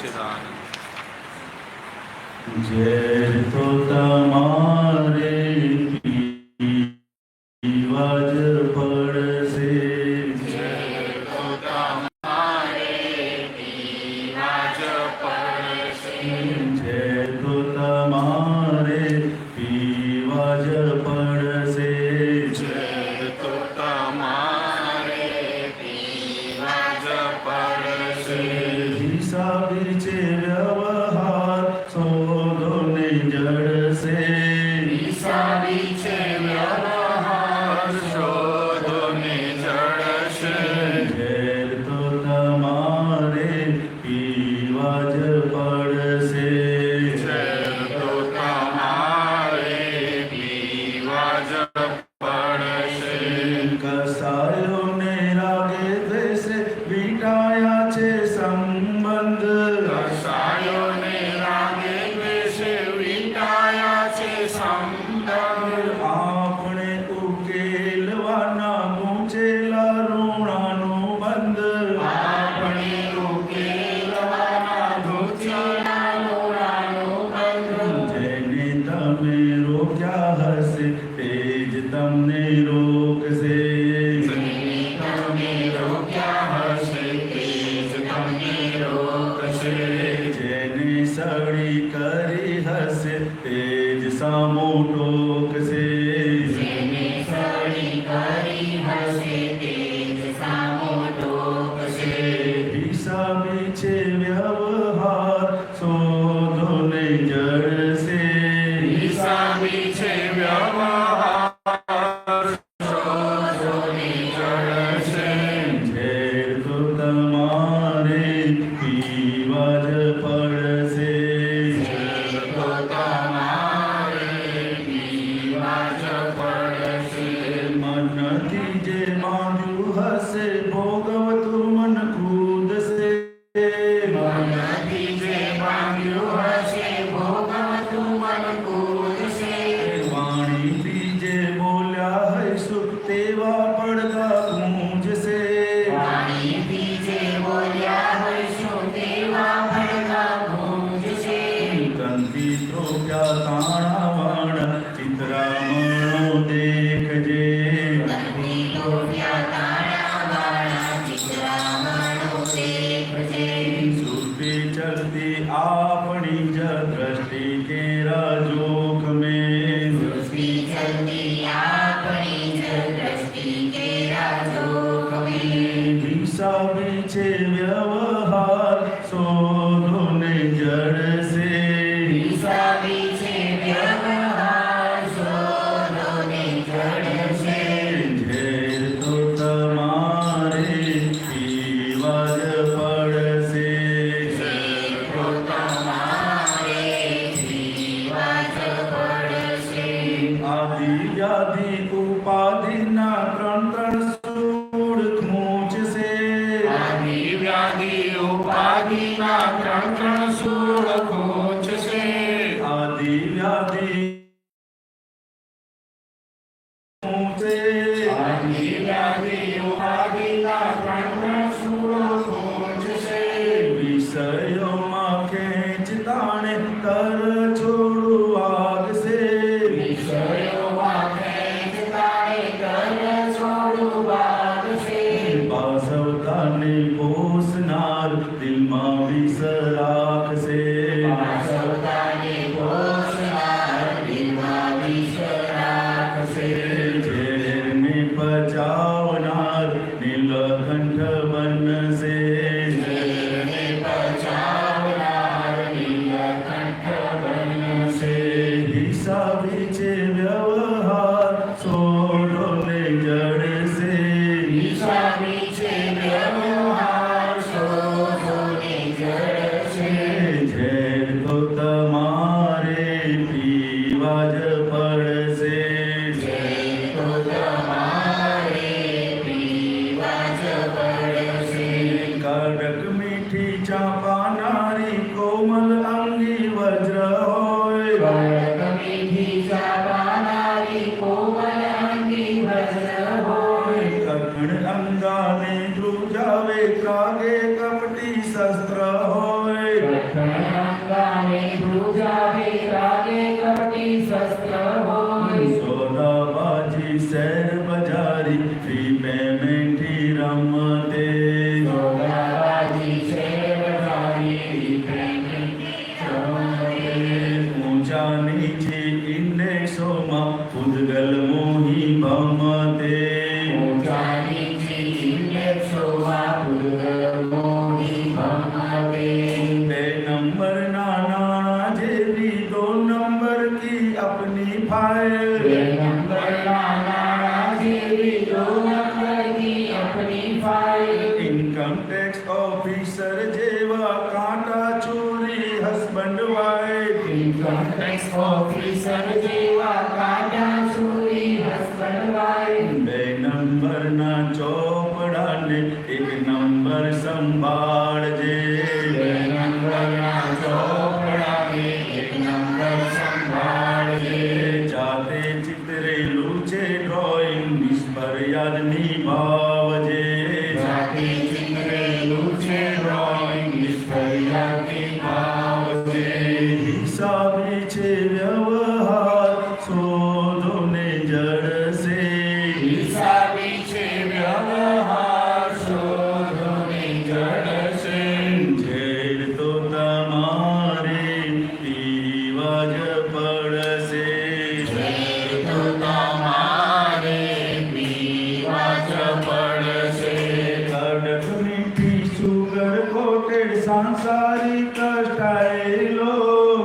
સચ્ચિદાનંદ। ઝેર તો તમારે પીવા જ પડશે, ઝેર તો તમારે પીવા જ પડશે, ઝેર તો તમારે પીવા જ પડશે, ઝેર તો તમારે પીવા જ પડશે। હિસાબી છે વ્યવહાર શોધો ને જડશે, હિસાબી છે વ્યવહાર શોધો ને જડશે, ઝેર તો તમારે પીવા જ પડશે, ઝેર તો તમારે પીવા જ પડશે। કસાયોને રાગે દ્વેષે વીંટાયા છે સંબંધ, કસાયોને રાગે દ્વેષે વીંટાયા છે સંબંધ, આપણે ઉકેલવાના ગૂંચેલા ઋણાનું બંધ, આપણે ઉકેલવાના ગૂંચેલા ઋણાનું બંધ, જેને તમે રોક્યા હશે તે જ તમને રોકશે, તમે રોક્યા હશે તે જ તમને રોકશે, જેને સળી કરી હશે તે જ સામો ટોકશે, જેને સળી કરી હશે તે જ સામો ટોકશે। હિસાબી છે વ્યવહાર શોધો ને જડશે, હિસાબી છે વ્યવહાર શોધો ને જડશે, ઝેર તો તમારે પીવા જ પડશે, ઝેર તો તમારે પીવા જ પડશે, મનથી જે માંગ્યું હશે ભોગવતું મન કૂદશે, મનથી જે માંગ્યું હશે ભોગવતું મન કૂદશે, વાણીથી જે બોલ્યા હૈશું તેવા પડઘા ગૂંજશે, વાણીથી જે બોલ્યા હોઈશું તેવા પડઘા ગૂંજશે, કંથી ત્રોપ્યા તાણા વાણા ચિત્રામણો દેખજે, કંથી ટોપ્યા તાણા વાળા ચિત્રામણો દેખજે, સુરભી ચલતી આપણી જ દ્રષ્ટિ કેરા જોખમે, દૃષ્ટિ ચલતી આપણી જ દ્રષ્ટિ કેરા જોખમે, હિસાબી છે વ્યવહાર શોધો ને જડશે, હિસાબી છે વ્યવહાર શોધો ને જડશે, ઝેર તો તમારે પીવા જ પડશે, ઝેર તો તમારે પીવા જ પડશે, આદિ વ્યાધિ ઉપાધિના ત્રણ સૂળ ખૂંચશે, આદિ વ્યાધિ ઉપાધિના ત્રણ સૂળ ખૂંચશે, આદિ વ્યાધિ ખૂંચે, આદિ વ્યાધિ ઉપાધિના ત્રણ સૂળ ખૂંચશે, વિષયોમાં ખેંચતાણે તર છોડું વાગશે, વિષયોમાં ખેંચતાણે કર છોડું વાગશે, વાસવતાને પોષનાર દિલમાં વિષ રાખશે, વાસવતાને પોષનાર દિલમાં વિષ રાખશે, ઝેરને પચાવનાર નીલકંઠ બનશે, ઝેરને પચાવનાર નીલકંઠ બનશે, હિસાબી છે વ્યવહાર શોધો ને જડશે, હિસાબી છે વ્યવહાર શોધો ને જડશે, ઝેર તો તમારે પીવા જ પડશે, ઝેર તો તમારે પીવા જ પડશે, કડક મીઠી ચાંપાનારી કોમલ અંગી વજ્ર હોય, કડક મીઠી ચાપાનારી કોમલ અંગી વજ્ર હોય, કઠણ અંગાને ધ્રુજાવે ત્રાગે કપટી શસ્ત્ર હોય, ઇન્કમ ટેક્સ ઓફિસર જેવા કાંટા છોરી હસબન્ડ બે નંબરના ચોપડાને એક નંબર સંભાળજે બે નંબરના ચોપડાને એક નંબર સંભાળજે જાતે ચિતરેલું છે ડ્રોઈંગ નિષ્ફરિયાદ નિભાવજે જાતે ચિતરેલું છે ડ્રોઈંગ નિષ્ફળિયાથી ભાવજે હિસાબી છે વ્યવહાર શોધો ને જડશે હિસાબી છે વ્યવહાર શોધોને જડશે ઝેર તો તમારે પીવા જ પડશે તો તમારે પીવા જ પડશે કડક મીઠી સુગર કોટેડ સાંસારિક સ્ટાઈલો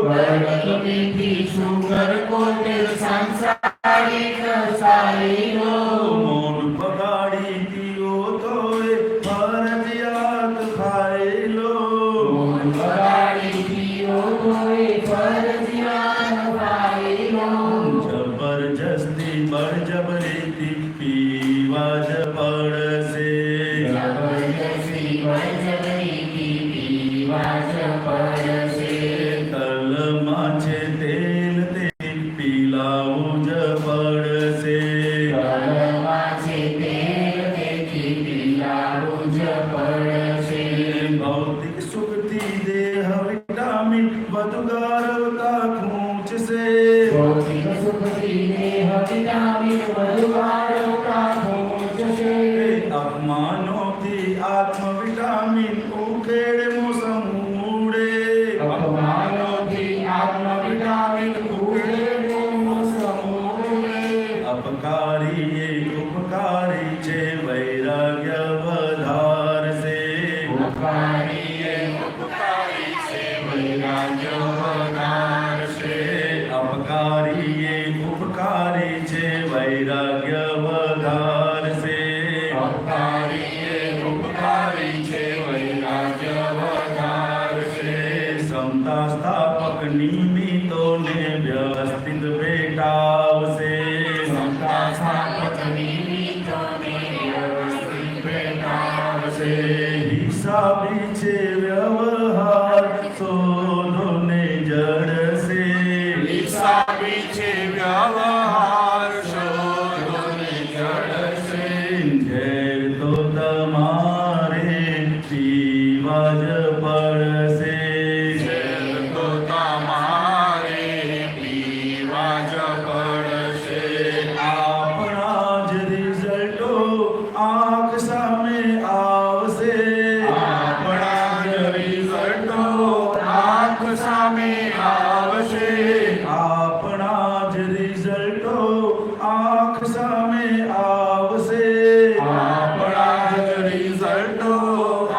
કડક મીઠી સુગર કોટેડ સાંસારિક સાઈલો મોઢ બગાડી પીઓ તોય ફરજિયાત ખાઈલો મોન બગાડી પીઓ તોય ફરજિયાત પાઈલો જબરજસ્તી બળજબરીથી પીવા જ પડશે જબરદસ્તી બળજબરીથી પીવા જ પડશે તલમાં છે તેલ તે પીલાવું જ પડશે તલમાં છે તેલ તેથી પીલાવું જ પડશે ભૌતિક સુખથી દેહ વિટામિન વધુ ગારવતા ખૂંચશે ભૌતિક સુખથી દેહ વિટામિન વધુ વાળવતા પહોંચશે અપમાનોથી આત્મ વિટામિન ઉકેડ મોસમ ઉડે અપમાનોથી આત્મ વિટામિન ઉડે સમૂળે અપકારી એ ઉપકારી છે વૈરાગ્ય વધારશે ઉપકારી છે વૈરાગ્ય વધારશે અપકારી એ ઉપકારી છે વૈરાગ્ય વધારશે ઉપકારી છે વૈરાગ્ય વધારશે સમતા સ્થાપક નિમિત્તોને વ્યવસ્થિત ભેટાવશે સમતા સ્થાપક નિમિત્તોને વ્યવસ્થિત ભેટાવશે હિસાબી છે વ્યવહાર શોધો ને જડશે હિસાબી છે વ્યવહાર શોધોને જડશે ઝેર તો તમારે પીવા જ પડશે તો તમારે પીવા જ પડશે આપણા જ રિઝલ્ટો આંખ સામે આવશે આપણા જ રિઝલ્ટો આંખ સામે આવશે આપણા જ રિઝલ્ટો આંખ સામે આવશે આપણા જ રિઝલ્ટો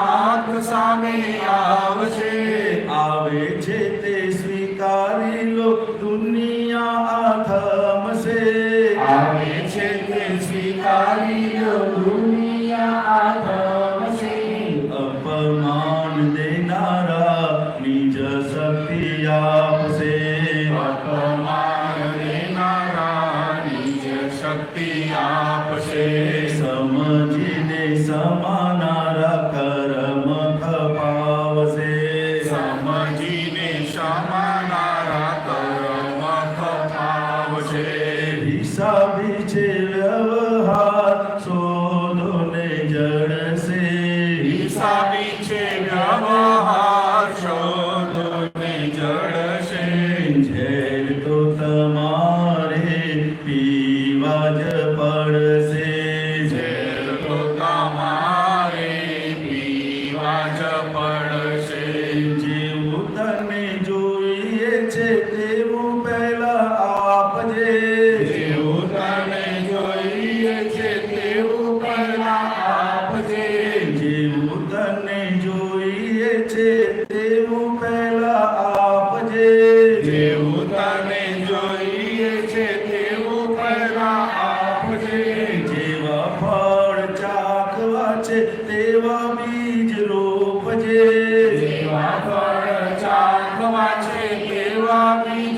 આંખ સામે આવશે આવે છે તે સ્વીકારી લો દુનિયા આ થમશે આવે છે તે સ્વીકારી લો દુનિયા આ થમશે અપમાન દેનારા નિજ શક્તિ આપશે અપમાન દેનારા નિજ શક્તિ આપશે સમજીને સમાનારા કર્મ ખપાવશે સમજીને સમાનારા કર્મ ખપાવશે હિસાબી છે વ્યવહાર શોધો ને જડશે હિસાબી છે વ્યવહાર શોધોને જડશે ઝેર તો તમારે પીવા જ પડશે ઝેર તો તમારે પીવા જ પડશે જેવું તને જોઈએ છે તેવું પહેલા આપજે જેવું તને જોઈએ છે તેવું પહેલા આપજે જેવું તને જોઈએ છે તેવું પહેલા આપજે જેવું તને જોઈએ છે તેવું પહેલા આપજે જેવા ફળ ચાખવા છે તેવા બીજ રોપજે જેવા ફળ ચાખવા છે તેવા બીજ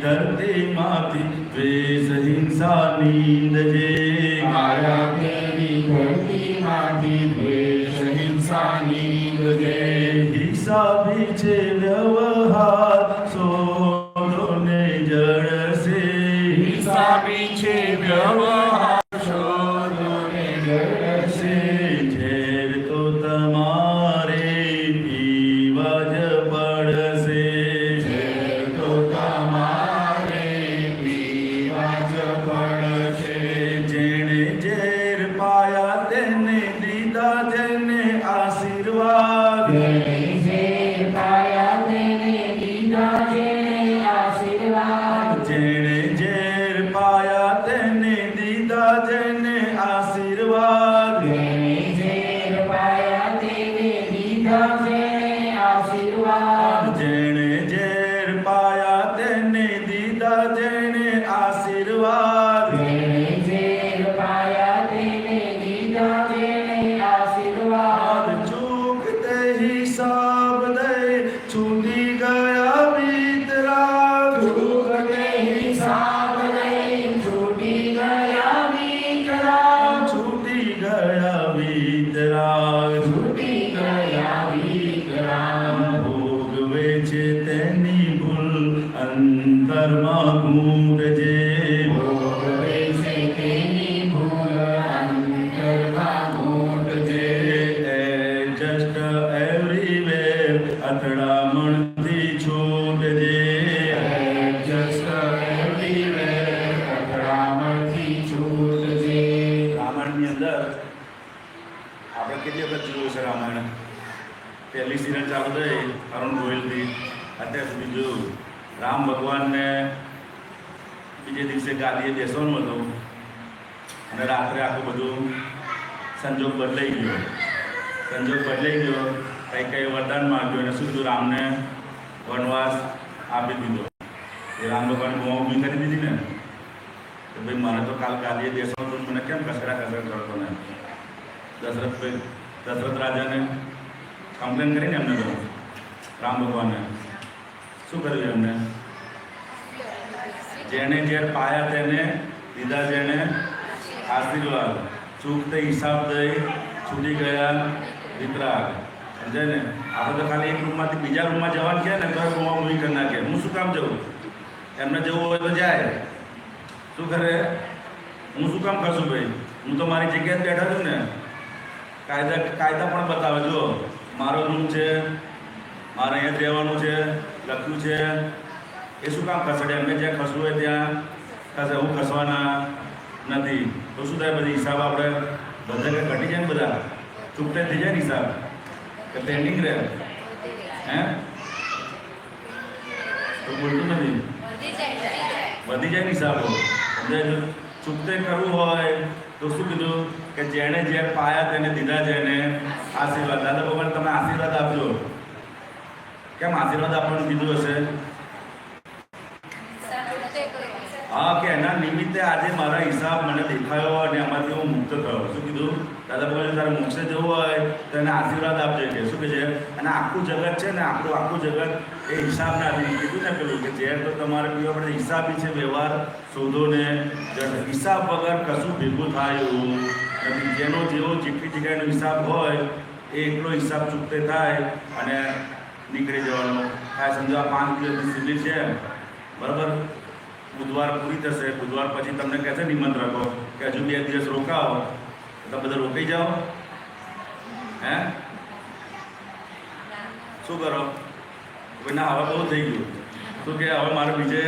ધરતીમાંથી દ્વેષ હિંસા નીંદ જે માયા તેરી ધરતીમાંથી દ્વેષ હિંસા નીંદજે. હિસાબી છે વ્યવહાર સોદોને જળસે હિસાબી છે વ્યવહાર શોધોને જળસે. ઝેર તો તમારે પીવા જ પડશે ઝેર તો તમારે પીવા જ પડશે. જેણે ઝેર પાયા તેને દીધા જેને આશીર્વાદ જેણે ઝેર પાયા તેને દીધા જેણે આશીર્વાદ. જેણે ઝેર પાયા તેને દીધા જેને આશીર્વાદ જેણે ઝેર પાયા તેને દીધા જેણે આશીર્વાદ. જેણે ઝેર પાયા તેને દીધા જેને આશીર્વાદ જેણે ઝેર પાયા તેને દીધા જેણે આશીર્વાદ. ચૂકતે હિસાબ દઈ છૂટી ગયા વિતરાગ ચૂકતે હિસાબ લઈ છૂટી ગયા વિતરાગ. છૂટી ગયા વિતરાગ છૂટી ગયા વિતરાગ. ભોગવે છે તેની ભૂલ અંતરમાં ગૂંગજે ભોગવે છે તેની ભૂલ અંતરમાં ઘૂંટજે. જસ્ટ એવરીવેર અથડામણથી છૂટજે Just everywhere, અથડામણથી છૂટજે. રામાયણની અંદર આપણે કેટલી વખત જોયું છે રામાયણ? પહેલી સિરિયલ ચાલુ થઈ અરુણ ગોયલથી અત્યાર સુધી જોયું. રામ ભગવાનને બીજે દિવસે ગાદીએ બેસવાનું હતું અને રાત્રે આખું બધું સંજોગ બદલાઈ ગયો. કંઈ કંઈ વરદાન માંગ્યું અને શું થયું? રામને વનવાસ આપી દીધો. એ રામ ભગવાન બહુ ઊભી કરી દીધી ને કે ભાઈ મને તો કાલ ગાદીએ બેસવાનું તો મને કેમ કસરા કરતો ને? દશરથ રાજાને કમ્પ્લેન કરીને એમને તો રામ ભગવાને શું કર્યું એમને? જેણે ઝેર પાયા તેને દીધા જેણે આશીર્વાદ. ચૂકતે હિસાબ દઈ છૂટી ગયા વિતરાગ. સમજાય ને? આપણે તો ખાલી એક રૂમમાંથી બીજા રૂમમાં જવાનું કહે ને તો રૂમમાં મૂવી કરી નાખે. હું શું કામ જવું? એમને જવું હોય તો જાય. શું કરે? હું શું કામ કરશું ભાઈ? હું તો મારી જગ્યાએ જ બેઠા છું ને. કાયદા પણ બતાવે. જો મારો રૂમ છે, મારે અહીંયા જ રહેવાનું છે, લખ્યું છે. એ શું કામ ખસેડે? એમને જ્યાં ખસવું હોય ત્યાં ખસે. હું ખસવાના નથી. તો શું થાય? બધી હિસાબ આપણે બધા ઘટી જાય ને, બધા ચૂકતે થઈ જાય ને હિસાબ કે પેન્ડિંગ રહે. હે તો બોલતું નથી, વધી જાય ને હિસાબો. સમજાય? ચૂકતે કરવું હોય તો શું કીધું કે જેણે ઝેર પાયા તેને દીધા જેને આશીર્વાદ. દાદા ભગવાન તમે આશીર્વાદ આપજો. કેમ આશીર્વાદ આપવાનું કીધું હશે? હા, કે એના નિમિત્તે આજે મારા હિસાબ મને દેખાયો અને એમાંથી હું મુક્ત થયો. શું કીધું? દાદા ભગવાન તારે મોક્ષે જવું હોય તો એને આશીર્વાદ આપજે કે શું કે છે? અને આખું જગત છે ને, આખું જગત એ હિસાબના આધીન. કીધું ને પેલું કે ઝેર તો તમારે પીવા પડે. હિસાબી છે વ્યવહાર શોધો ને હિસાબ વગર કશું ભેગું થાય એવું નથી. જેનો જેવો જેટલી જગ્યાનો હિસાબ હોય એ એટલો હિસાબ ચૂકતે થાય અને નીકળી જવાનો થાય. સમજો આ 5 દિવસની શિબિર છે, બરાબર? બુધવાર પૂરી થશે. બુધવાર પછી તમને કહે છે નિમંત્રકો કે હજુ 2 દિવસ રોકાવો. તો બધા રોકાઈ જાઓ. હે શું કરો? ના, હવે બહુ થઈ ગયું. શું કે હવે મારે બીજે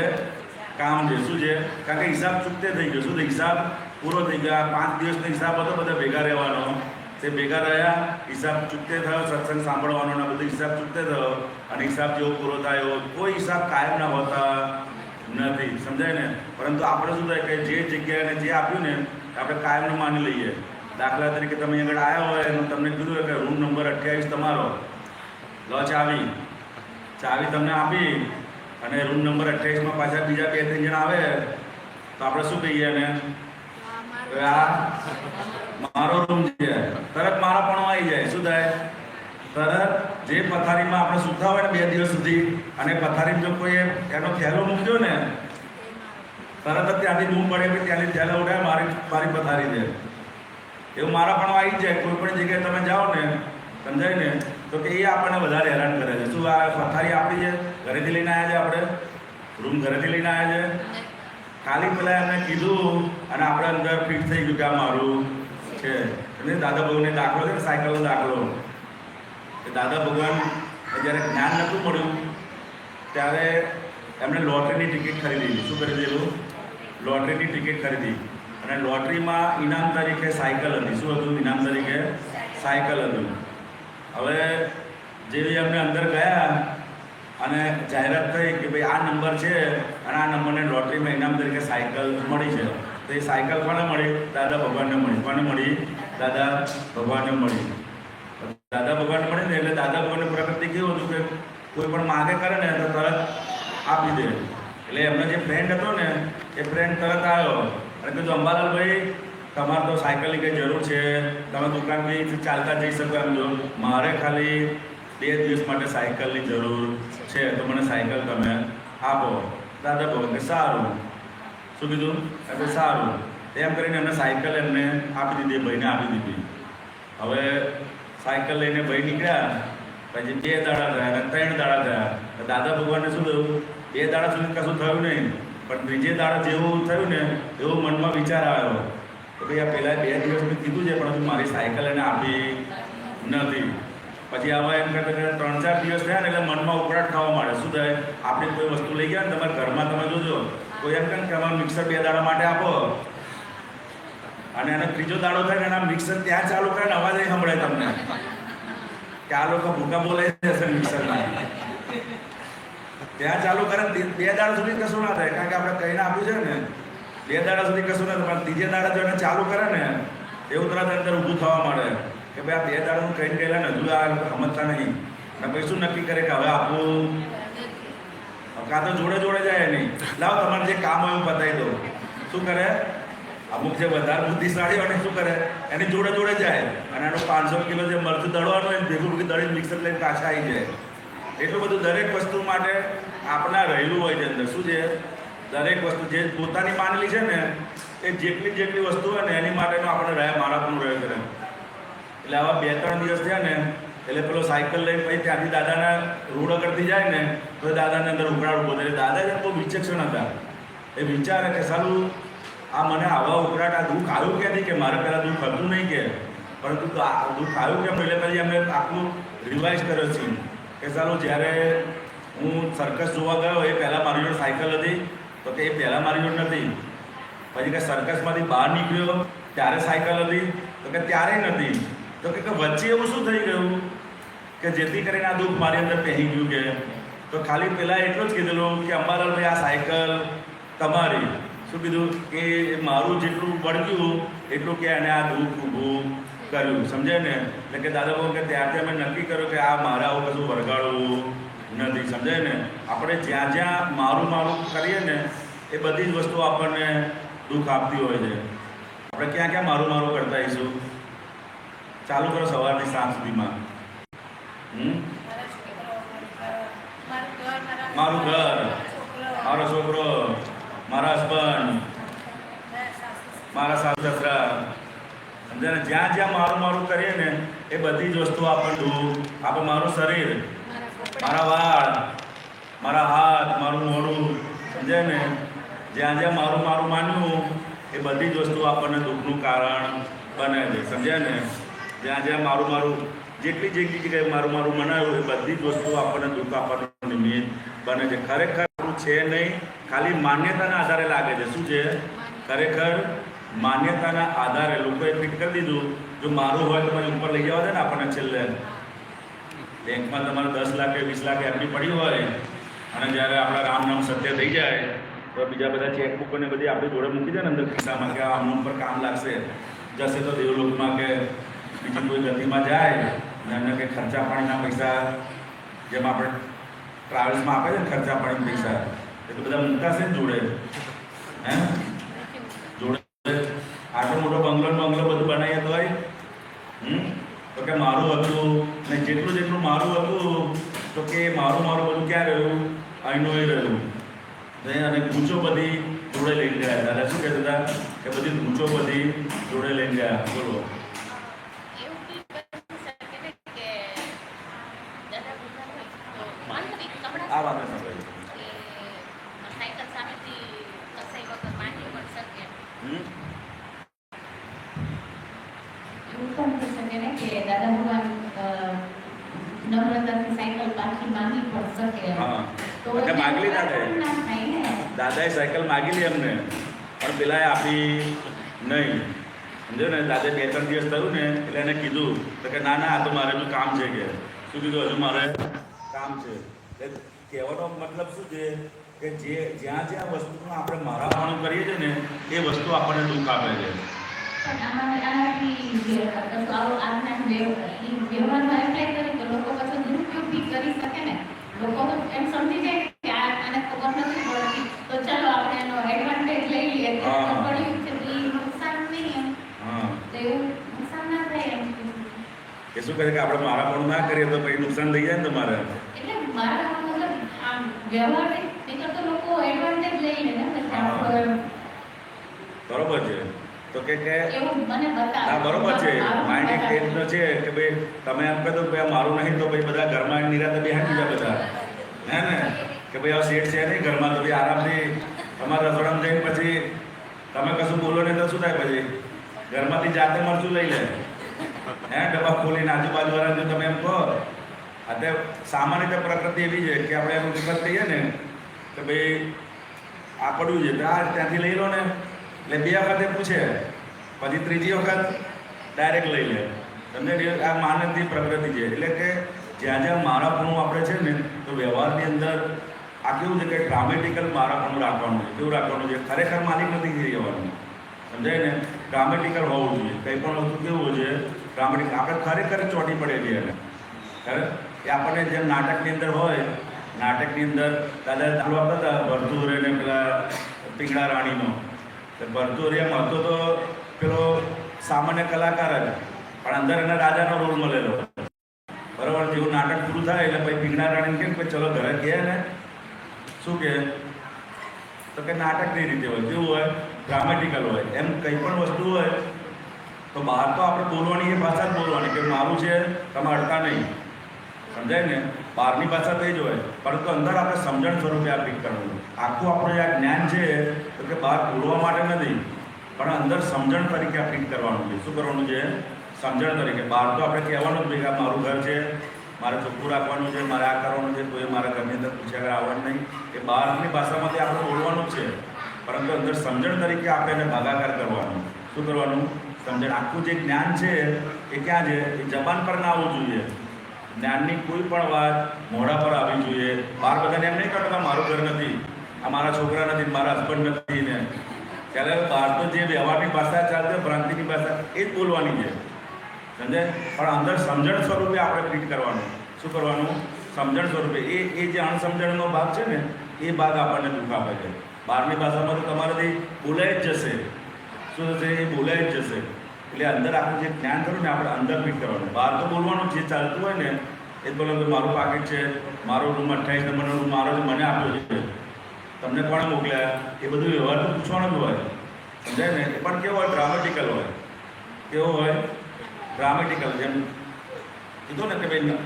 કામ છે. શું છે? કારણ કે હિસાબ ચૂકતે થઈ ગયો. શું? હિસાબ પૂરો થઈ ગયો. આ 5 દિવસનો હિસાબ હતો, બધા ભેગા રહેવાનો. તે ભેગા રહ્યા, હિસાબ ચૂકતે થયો. સત્સંગ સાંભળવાનો ને બધો હિસાબ ચૂકતે થયો. અને હિસાબ જેવો પૂરો થયો. કોઈ હિસાબ કાયમ ના હોતા નથી. સમજાય ને? પરંતુ આપણે શું થાય કે જે જગ્યાએ જે આપ્યું ને આપણે કાયમનું માની લઈએ. દાખલા તરીકે તમે આગળ આવ્યા હોય અને તમને કીધું હોય કે રૂમ નંબર 28 તમારો, લો ચાવી તમને આપી અને રૂમ નંબર 28માં પાછા બીજા 2-3 જણા આવે તો આપણે શું કહીએ? ને આ મારો રૂમ છે. તરત મારા પણ આવી જાય. શું થાય? તરત જે પથારીમાં આપણે સૂતા હોય ને 2 દિવસ સુધી, અને પથારીમાં જો કોઈ એનો થેલો મૂક્યો ને તરત જ ત્યાંથી બૂમ પડે કે ત્યાંની ત્યાં ઉઠાય મારી પથારી છે. એવું મારા પણ આવી જાય. કોઈ પણ જગ્યાએ તમે જાઓ ને, સમજાય ને, તો કે એ આપણને વધારે હેરાન કરે છે. શું આ પથારી આપણી છે, ઘરેથી લઈને આવ્યા છે, આપણે રૂમ ઘરેથી લઈને આવ્યા છે. ખાલી પેલા એમને કીધું અને આપણે અંદર ફિટ થઈ ગયું કે આ મારું છે. અને દાદા ભગવાનને દાખલો છે ને, સાયકલનો દાખલો, કે દાદા ભગવાન જ્યારે જ્ઞાન નહોતું મળ્યું ત્યારે એમણે લોટરીની ટિકિટ ખરીદી. શું ખરીદેલું? લોટરીની ટિકિટ ખરીદી. અને લોટરીમાં ઇનામ તરીકે સાયકલ હતી. શું હતું ઇનામ તરીકે? સાયકલ હતું. હવે જેવી અમને અંદર ગયા અને જાહેરાત થઈ કે ભાઈ આ નંબર છે અને આ નંબરને લોટરીમાં ઇનામ તરીકે સાયકલ મળી છે, તો એ સાયકલ કોને મળી? દાદા ભગવાનને મળી. કોને મળી? દાદા ભગવાનને મળી. દાદા ભગવાનને મળી ને એટલે દાદા ભગવાનની પ્રકૃતિ કેવું હતું કે કોઈ પણ માગે કરે ને તો તરત આપી દે. એટલે એમનો જે ફ્રેન્ડ હતો ને એ ફ્રેન્ડ તરત આવ્યો અને કીધું અંબાલાલભાઈ તમારે તો સાયકલની કંઈ જરૂર છે, તમે દુકાન બી ચાલતા જઈ શકો એમ. જો મારે ખાલી 2 દિવસ માટે સાયકલની જરૂર છે, તો મને સાયકલ તમે આપો. દાદા ભગવાન કે સારું. શું કીધું? કે સારું. એમ કરીને એમને સાયકલ એમને આપી દીધી, ભાઈને આપી દીધી. હવે સાયકલ લઈને ભાઈ નીકળ્યા. પછી 2 દાડા થયા અને 3 દાડા થયા. દાદા ભગવાનને શું થયું? 2 દાડા સુધી કશું થયું નહીં, પણ ત્રીજે દાડા જેવું થયું ને એવું મનમાં વિચાર આવ્યો કે ભાઈ આ પહેલાં 2 દિવસ મેં કીધું છે પણ મારી સાયકલ એને આપી નથી. પછી આવા એમ કરતા 3-4 દિવસ થયા ને એટલે મનમાં ઉકળાટ થવા માંડે. શું થાય? આપણે કોઈ વસ્તુ લઈ ગયા ને તમારા ઘરમાં, તમે જોજો કોઈ એમ કે અમારું મિક્સર 2 દાડા માટે આપો, અને એનો ત્રીજો દાડો થાય ને એના મિક્સર ત્યાં ચાલુ કરે ને અવાજ સંભળાય તમને કે આ લોકો ભૂકા બોલાઈ જશે મિક્સરના. ત્યાં ચાલુ કરે 2 દાડા સુધી કશું ના થાય, કારણ કે આપણે કહીને આપ્યું છે ને 2 દાડા સુધી કશું ના થાય. પણ ત્રીજે દાડા જો એને ચાલુ કરે ને એવું તરત અંદર ઊભું થવા માંડે કે ભાઈ આ 2 દાડાનું કહીને ગયેલા ને હજુ આ સમજતા નહીં. અને પછી શું નક્કી કરે કે હવે આપવું, કાં તો જોડે જોડે જાય નહીં. લાવ તમારે જે કામ હોય હું બતાવી દઉં. શું કરે? અમુક જે વધારે બુદ્ધિશાળી હોય ને શું કરે? એની જોડે જોડે જાય અને એનું 500 કિલો જે મરચું દળવાનું હોય ભેગું ભેગું દળીને મિક્સર લઈને પાછા આવી જાય. એટલું બધું દરેક વસ્તુ માટે આપણા રહેલું હોય છે અંદર. શું છે? દરેક વસ્તુ જે પોતાની માનેલી છે ને એ જેટલી વસ્તુ હોય ને એની માટેનો આપણે રહ્યા મારાપનું રહે કરે. એટલે આવા 2-3 દિવસ થયા ને એટલે પેલો સાયકલ લઈને પછી ત્યાંથી દાદાના રોડ કરતી જાય ને તો દાદાને અંદર ઉકળાટ ઉભો થાય. દાદા જેમ બહુ વિચક્ષણ હતા. એ વિચારે કે સારું આ મને આવા ઉકળાટ, આ દુઃખ આવ્યું ક્યાંથી? કે મારે પહેલાં દુઃખ હતું નહીં કે, પરંતુ દુઃખ આવ્યું કેમ? એટલે પછી અમે આખું રિવાઇઝ કર્યો છે કે સારું જ્યારે હું સર્કસ જોવા ગયો એ પહેલાં મારી જોડે સાયકલ હતી, તો કે એ પહેલાં મારી જોડે નથી. પછી કે સર્કસમાંથી બહાર નીકળ્યો ત્યારે સાયકલ હતી, તો કે ત્યારે નથી. તો કે વચ્ચે એવું શું થઈ ગયું કે જેથી કરીને આ દુઃખ મારી અંદર પહેરી ગયું? કે તો ખાલી પહેલાં એટલું જ કીધેલું કે અંબાલાલભાઈ આ સાયકલ તમારી. શું કીધું? કે મારું જેટલું વળગ્યું એટલું કે એને આ દુઃખ ઊભું કર્યું. સમજાય ને? એટલે કે દાદા બાબુ કે ત્યારથી અમે નક્કી કર્યું કે આ મારે આવું કશું વળગાડવું નથી. સમજાય ને? આપણે જ્યાં જ્યાં મારું મારું કરીએ ને એ બધી જ વસ્તુઓ આપણને દુઃખ આપતી હોય છે. આપણે ક્યાં ક્યાં મારું મારું કરતા આવીશું? ચાલુ કરો સવારથી સાંજ સુધીમાં. મારું ઘર, મારો છોકરો, મારા હસબન્ડ, મારા સાસુ સસરા, સમજાય ને? જ્યાં જ્યાં મારું મારું કરીએ ને એ બધી જ વસ્તુઓ આપણને દુઃખ આપે. મારું શરીર, મારા વાળ, મારા હાથ, મારું મોઢું, સમજાય ને? જ્યાં જ્યાં મારું મારું માન્યું એ બધી જ વસ્તુઓ આપણને દુઃખનું કારણ બને છે. સમજાય ને? જ્યાં જ્યાં મારું મારું જેટલી જગ્યાએ મારું મારું મનાવ્યું એ બધી જ વસ્તુઓ આપણને દુઃખ આપવાનું નિમિત્ત બને છે. ખરેખર છે નહીં, ખાલી માન્યતાના આધારે લાગે છે. શું છે? ખરેખર માન્યતાના આધારે લોકોએ ફિટ કરી દીધું. જો મારું હોય તો પછી ઉપર લઈ જવા દે ને આપણને. છેલ્લે બેંકમાં તમારે 10 લાખ કે 20 લાખ એફડી પડી હોય અને જ્યારે આપણા રામ નામ સત્ય થઈ જાય તો બીજા બધા ચેકબુક અને બધી આપણી જોડે મૂકી દે ને અંદર ખિસ્સામાં કે આ અમુક પર કામ લાગશે. જશે તો દેવલોકમાં કે બીજી કોઈ ગતિમાં જાય અને એમને કંઈ ખર્ચા પાણીના પૈસા જેમ આપણે ટ્રાવેલ્સમાં આપે છે ને ખર્ચા પાણી પૈસા એ તો બધા મૂકતાશે ને જોડે. હે જોડે આટલો મોટો બંગલો બધું બનાવીએ તો હોય તો કે મારું હતું ને જેટલું મારું હતું તો કે મારું બધું ક્યાં રહ્યું? અહીંનું એ રહ્યું. અને ગૂંચો બધી જોડે લઈને ગયા. દાદા શું કહેતા હતા કે બધી ઊંચો બધી જોડે લઈને ગયા. બોલો. એવું બી બની શકે ને કે દાદા બીમાર હોય તો માંડવી કપડાં આ વાત સાંભળી. કે સાયકલ સામેથી કસાઈ વગર માંડી પણ શકે. હમ? એવું પણ થઈ શકે ને કે દાદા ભગવાન નમ્રતાથી સાયકલ પાછી માંગી પણ શકે. હા. તો એટલે માગલી ના થાય. ના થાય ને. દાદાએ સાયકલ માગી લી એમને, પણ પેલાએ આપી નહીં. સમજો ને, દાદાએ 2-3 દિવસ થયું ને એટલે એને કીધું તો કે ના ના, આ તો મારે બી કામ છે. કે શું કીધું? હજુ મારે કામ છે. એટલે કહેવાનો મતલબ શું છે કે જ્યાં જ્યાં વસ્તુનું આપણે મારાપણું કરીએ છીએ ને એ વસ્તુ આપણને દુઃખ આપે છે. પણ આનાથી કશું આવું આજના વ્યવહારમાં એપ્લાય કરી તો લોકો પછી દુરુપયોગ બી કરી શકે ને. લોકો તો એમ સમજી જાય કે આને ખબર નથી પડતી તો ચાલો આપણે એનો એડવાન્ટેજ લઈ લઈએ. હા. પડ્યું છે તો એ નુકસાન નહીં એમ. હા, તો એવું નુકસાન ના થાય એમ. એ શું કરે કે આપણે મારાપણું ના કરીએ તો પછી નુકસાન થઈ જાય ને તમારે. એટલે મારા મતલબ આમ વ્યવહારિક રીતે તો લોકો એડવાન્ટેજ લઈ લે ને પછી હા. આપણો બરોબર છે. તો કે એવું મને બતાવે. હા, બરોબર છે. મારું માઇન્ડ એક બતાવે. એટલો છે કે ભાઈ તમે એમ કહો કે મારું નહીં તો ભાઈ બધા ઘરમાં નિરાતે બેહાડી બીજા બધા હે ને કે ભાઈ આ શેઠ છે નહીં ઘરમાં તો ભાઈ આરામથી તમારા રસોડામાં જઈને પછી તમે કશું બોલો ને તો શું થાય? પછી ઘરમાંથી જાતે મરચું લઈ લે હે ડબ્બા ખોલીને આજુબાજુવાળાને જો તમે એમ કહો. અત્યારે સામાન્ય રીતે પ્રકૃતિ એવી છે કે આપણે એમ વિકલ્પ કહીએ ને કે ભાઈ આ પડ્યું છે તો આ ત્યાંથી લઈ લો ને, એટલે 2 વખતે પૂછે પછી ત્રીજી વખત ડાયરેક્ટ લઈ લે. તમને આ માનવની પ્રકૃતિ છે. એટલે કે જ્યાં જ્યાં મારાપણું આપણે છે ને તો વ્યવહારની અંદર આ કેવું છે કે ડ્રામેટિકલ મારાપણું રાખવાનું છે. કેવું રાખવાનું છે? ખરેખર માલિક નથી થઈ જવાનું. સમજાય ને? ડ્રામેટિકલ હોવું જોઈએ. કંઈ પણ વસ્તુ કેવું હોય છે ડ્રામેટિક. આપણે ખરેખર ચોટી પડે છે એને ખરે એ આપણને જેમ નાટકની અંદર હોય, નાટકની અંદર દાદા દાખલો આપતા હતા ભરતુર ને પેલા પીંગળા રાણીનો. ભરતુર એમ હતો તો પેલો સામાન્ય કલાકાર જ, પણ અંદર એને રાજાનો રોલ મળેલો. બરાબર. જેવું નાટક પૂરું થાય એટલે પછી પીંગળા રાણીને કેમ કે ચલો ઘરે ગયા ને શું કે તો કે નાટકની રીતે હોય. કેવું હોય? ડ્રામેટિકલ હોય. એમ કંઈ પણ વસ્તુ હોય તો બહાર તો આપણે બોલવાની એ ભાષા જ બોલવાની કે મારું છે તમે અડતા નહીં. સમજાય ને? બહારની ભાષા થઈ જ હોય, પરંતુ અંદર આપણે સમજણ સ્વરૂપે આ પીક કરવાનું. આખું આપણું આ જ્ઞાન છે તો કે બહાર બોલવા માટે નથી, પણ અંદર સમજણ તરીકે આ પીક કરવાનું છે. શું કરવાનું છે? સમજણ તરીકે. બહાર તો આપણે કહેવાનું જ ભાઈ કે આ મારું ઘર છે, મારે ચોખ્ખું રાખવાનું છે, મારે આ કરવાનું છે, કોઈ મારા ઘરની અંદર પૂછ્યા આવવાનું નહીં. એ બહારની ભાષામાંથી આપણે બોલવાનું છે, પરંતુ અંદર સમજણ તરીકે આપણે એને ભાગાકાર કરવાનું. શું કરવાનું? સમજણ. આખું જે જ્ઞાન છે એ ક્યાં છે? એ જબાન પર ના આવવું જોઈએ. જ્ઞાનની કોઈ પણ વાત મોઢા પર આવવી જોઈએ. બહાર બધાને એમ નહીં કરતો કે મારું ઘર નથી, આ મારા છોકરા નથી, મારા હસબન્ડ નથી ને. ત્યારે બહાર તો જે વ્યવહારની ભાષા ચાલતી ભ્રાંતિની ભાષા એ જ બોલવાની છે. સમજે? પણ અંદર સમજણ સ્વરૂપે આપણે ફીટ કરવાનું. શું કરવાનું? સમજણ સ્વરૂપે. એ જે અણસમજણનો ભાગ છે ને એ ભાગ આપણને દુઃખ આપે છે. બહારની ભાષામાં તો તમારાથી બોલાઈ જ જશે. શું થશે? એ બોલાઈ જ જશે. એટલે અંદર આપણે જે જ્ઞાન કર્યું ને આપણે અંદર ફીટ કરવાનું. બહાર તો બોલવાનું જે ચાલતું હોય ને એ જ બોલવાનું. મારું પાકીટ છે, મારો રૂમ 28 નંબરનો રૂમ મારો જ મને આપ્યો છે, તમને કોણે મોકલ્યા, એ બધું વ્યવહાર તો પૂછવાનું જ હોય. સમજાય ને? એ પણ કેવો હોય? ડ્રામેટિકલ હોય. કેવો હોય? ડ્રામેટિકલ. જેમ કીધું ને કે ભાઈ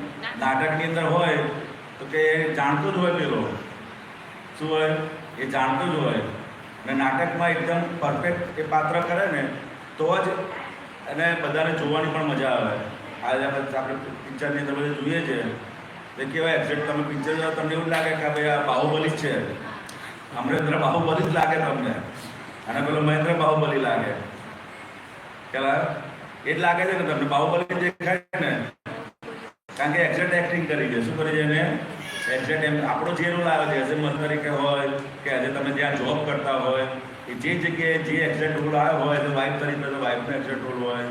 નાટકની અંદર હોય તો કે જાણતો જ હોય પેલો. શું હોય? એ જાણતો જ હોય. અને નાટકમાં એકદમ પરફેક્ટ એ પાત્ર કરે ને તો જ અને બધાને જોવાની પણ મજા આવે. આજે આપણે પિક્ચરની અંદર બધે જોઈએ છે એ કેવાય એક્ઝેક્ટ તમે પિક્ચર જોવો તમને એવું લાગે કે ભાઈ આ બાહુબલી જ છે. અમરેન્દ્ર બાહુબલી જ લાગે તમને, અને પેલો મહેન્દ્ર બાહુબલી લાગે. પેલા એ જ લાગે છે ને તમને બાહુબલી દેખાય ને, કારણ કે એક્ઝેક્ટ એક્ટિંગ કરી છે. શું કરી છે એને? એક્ઝેક્ટ. એમ આપણો જે રોલ આવે છે એઝ એ મત તરીકે હોય કે આજે તમે જ્યાં જોબ કરતા હોય એ જે જગ્યાએ જે એક્ઝેક્ટ રોલ આવ્યો હોય તો વાઇફ તરીકે તો વાઇફનો એક્ઝેક્ટ રોલ હોય.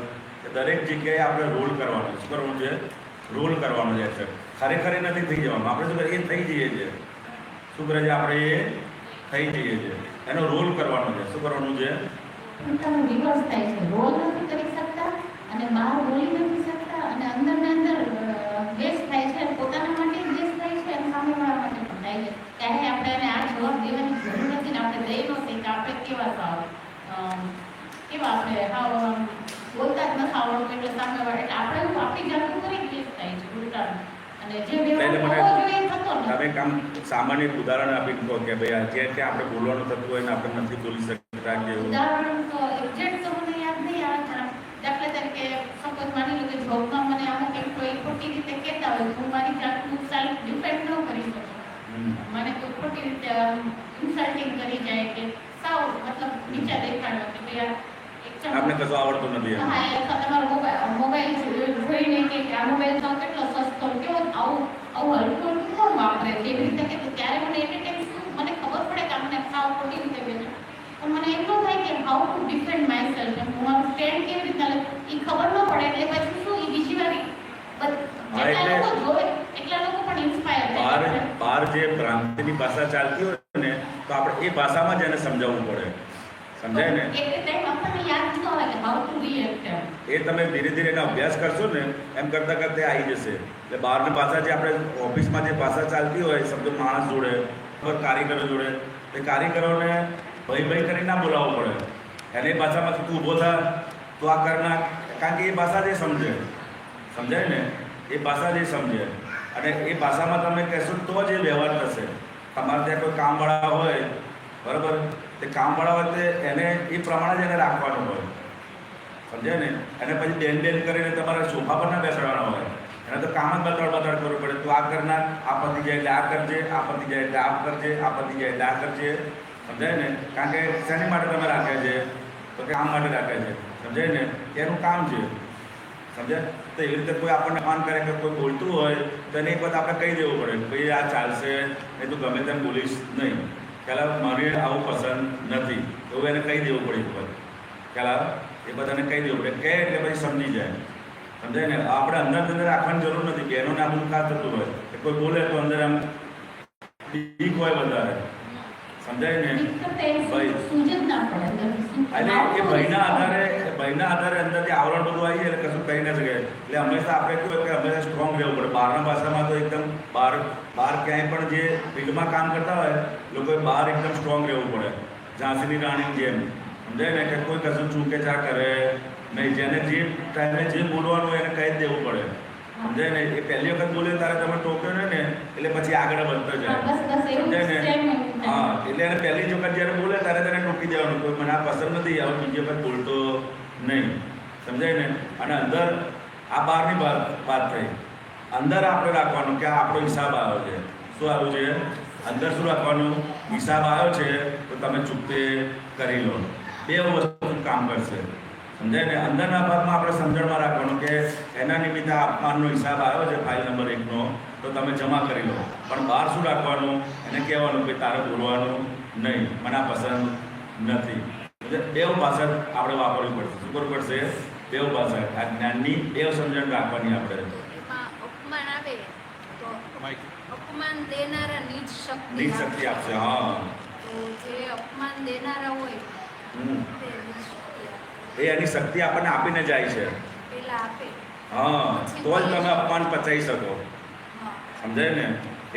દરેક જગ્યાએ આપણે રોલ કરવાનો. શું કરવાનું છે? રોલ કરવાનો છે. એક્ઝેક્ટ ખરેખર નથી થઈ જવાનું. આપણે શું કરીએ? એ થઈ જઈએ છીએ. શું કરે છે? આપણે એ થઈ જઈએ છીએ. એનો રોલ કરવાનો છે. શું કરવાનું છે? પોતાનો રિવર્સ થાય છે. રોલ નથી કરી શકતા અને બહાર બોલી નથી શકતા અને અંદર ને અંદર વેસ્ટ થાય છે. પોતાના માટે વેસ્ટ થાય છે અને સામેવાળા માટે પણ થાય છે. ત્યારે આપણે એને આ જવાબ દેવાની જરૂર નથી ને આપણે દઈ ન શકીએ કે આપણે કેવા સાવ કેવા આપણે હાવ બોલતા જ નથી આવડતું એટલે સામેવાળા એટલે આપણે એવું આપણી જાતનું કરી દઈએ થાય છે ઉલટાનું. અને જે વ્યવહાર એટલે મને થવો જોઈએ એ થતો નથી. તમે કામ સામાન્ય એક ઉદાહરણ આપી કહો કે ભાઈ આ જે કે આપણે બોલવાનું થતું હોય ને આપણે નથી બોલી શકતા કે એવું. ઉદાહરણ તો એક્ઝેક્ટ તો મને યાદ નહીં આવે છે. દાખલા તરીકે સપોઝ માની લો કે જોબમાં મને અમુક એમ્પ્લોયી ખોટી રીતે કહેતા હોય હું મારી જાતનું સેલ્ફ ડિફેન્ડ ન કરી શકું. મને કોઈ ખોટી રીતે ઇન્સલ્ટિંગ કરી જાય કે સાવ મતલબ નીચે દેખાડો કે ભાઈ આ આપણે કશું આવડતું નથી એમ. હા એ તમારો મોબાઈલ જોઈને કે આ મોબાઈલ તો કેટલો સસ્તો કેવો આવું હલકું કોણ વાપરે એવી રીતે કે ત્યારે મને એની ટાઈમ મને ખબર પડે કે આમને સાવ ખોટી રીતે બેસે પણ મને એમ ન થાય કે how to defend my self હું મારું સ્ટેન્ડ કેવી રીતે લે એ ખબર ન પડે એટલે પછી શું એ બીજી વાર જેટલા લોકો જોવે એટલા લોકો પણ ઇન્સ્પાયર થાય. બહાર જે ભ્રાંતિની ભાષા ચાલતી હોય ને તો આપણે એ ભાષામાં જ એને સમજાવવું પડે. સમજાય ને? એક ટાઈમ આપણને યાદ ન આવે કે હાઉ ટુ રિએક્ટ. એ તમે ધીરે ધીરે એનો અભ્યાસ કરશો ને એમ કરતાં કરતાં આવી જશે. એટલે બહારની ભાષા જે આપણે ઓફિસમાં જે ભાષા ચાલતી હોય સમજો માણસ જોડે કારીગરો જોડે એ કારીગરોને ભય કરી ના બોલાવવું પડે. એની ભાષામાં તું ઊભો થા તો આ કરના કારણ કે એ ભાષા જે સમજે. સમજાય ને? એ ભાષા જે સમજે અને એ ભાષામાં તમે કહેશો તો જ એ વ્યવહાર થશે. તમારે ત્યાં કોઈ કામવાળા હોય બરાબર તે કામવાળા હોય તે એને એ પ્રમાણે જ એને રાખવાનું હોય. સમજાય ને? અને પછી બેન કરીને તમારે સોફા પર ના બેસાડવાના હોય. એને તો કામ જ બતાડ કરવું પડે. તું આ કરનાર આ પતી જાય એટલે આ કરજે, આ પતી જાય એટલે આ કરજે, આ પતી જાય એટલે આ કરજે. સમજાય ને? કારણ કે શેની માટે તમે રાખે છે તો કે કામ માટે રાખે છે. સમજાય ને? એનું કામ છે. સમજાય? તો એવી રીતે કોઈ આપણને અપમાન કરે કે કોઈ બોલતું હોય તો એને એક વખત આપણે કહી દેવું પડે ભાઈ આ ચાલશે નહીં તું ગમે તેમ બોલીશ નહીં. પહેલાં મારે આવું પસંદ નથી એવું એને કહી દેવું પડે. એક વખત પહેલાં એ બધાને કહી દેવું પડે. કહે એટલે પછી સમજી જાય. સમજાય ને? આપણે અંદર રાખવાની જરૂર નથી. બહેનોને આ બધું ખાસ થતું હોય કે કોઈ બોલે તો અંદર આમ બીક હોય વધારે. સમજાય ને? ભાઈ એટલે એ ભયના આધારે અંદર જે આવરણ બધું આવી જાય એટલે કશું કહી ના શકે. એટલે હંમેશા આપણે કેવું કે હંમેશા સ્ટ્રોંગ રહેવું પડે. બહારના ભાષામાં તો એકદમ બહાર ક્યાંય પણ જે ફિલ્ડમાં કામ કરતા હોય લોકોએ બહાર એકદમ સ્ટ્રોંગ રહેવું પડે. ઝાંસીની રાણીની જેમ. સમજાય ને? કે કોઈ કશું ચૂકે ચા કરે નહીં. જેને જે ટાઈમે જે બોલવાનું હોય એને કહી જ દેવું પડે. સમજાય ને? એ પહેલી વખત બોલે ત્યારે તમે ટોક્યો ને એટલે પછી આગળ વધતો જાય. સમજાય ને? હા એટલે એને પહેલી જ વખત જ્યારે બોલે ત્યારે તેને ટોકી દેવાનું કોઈ મને આ પસંદ નથી હવે બીજી વખત બોલતો નહીં. સમજાય ને? અને અંદર આ બહારની વાત થઈ. અંદર આપણે રાખવાનું કે આ આપણો હિસાબ આવ્યો છે. શું આવ્યું છે? અંદર શું રાખવાનું? હિસાબ આવ્યો છે તો તમે ચૂકતે કરી લો. બે વસ્તુ કામ કરશે. સમજાય ને? અંદરના ભાગમાં આપણે સમજણમાં રાખવાનું કે એના નિમિત્તે અપમાનનો હિસાબ આવ્યો છે ફાઇલ નંબર 1નો તો તમે જમા કરી લો. પણ બહાર શું રાખવાનું? એને કહેવાનું કે તારે બોલવાનું નહીં, મને આ પસંદ નથી. બેવ ભાષા આપણે વાપરવી પડશે. શું કરવું પડશે? બેવ ભાષા. આ જ્ઞાનની બેવ સમજણ રાખવાની આપણે. અપમાન આવે તો અપમાન દેનારા નીચ શક્તિ આપશે. હા તો જે અપમાન દેનારા હોય એ એની શક્તિ આપણને આપીને જાય છે. પેલા આપે. હા તો જ તમે અપમાન પચાવી શકો. સમજાય ને?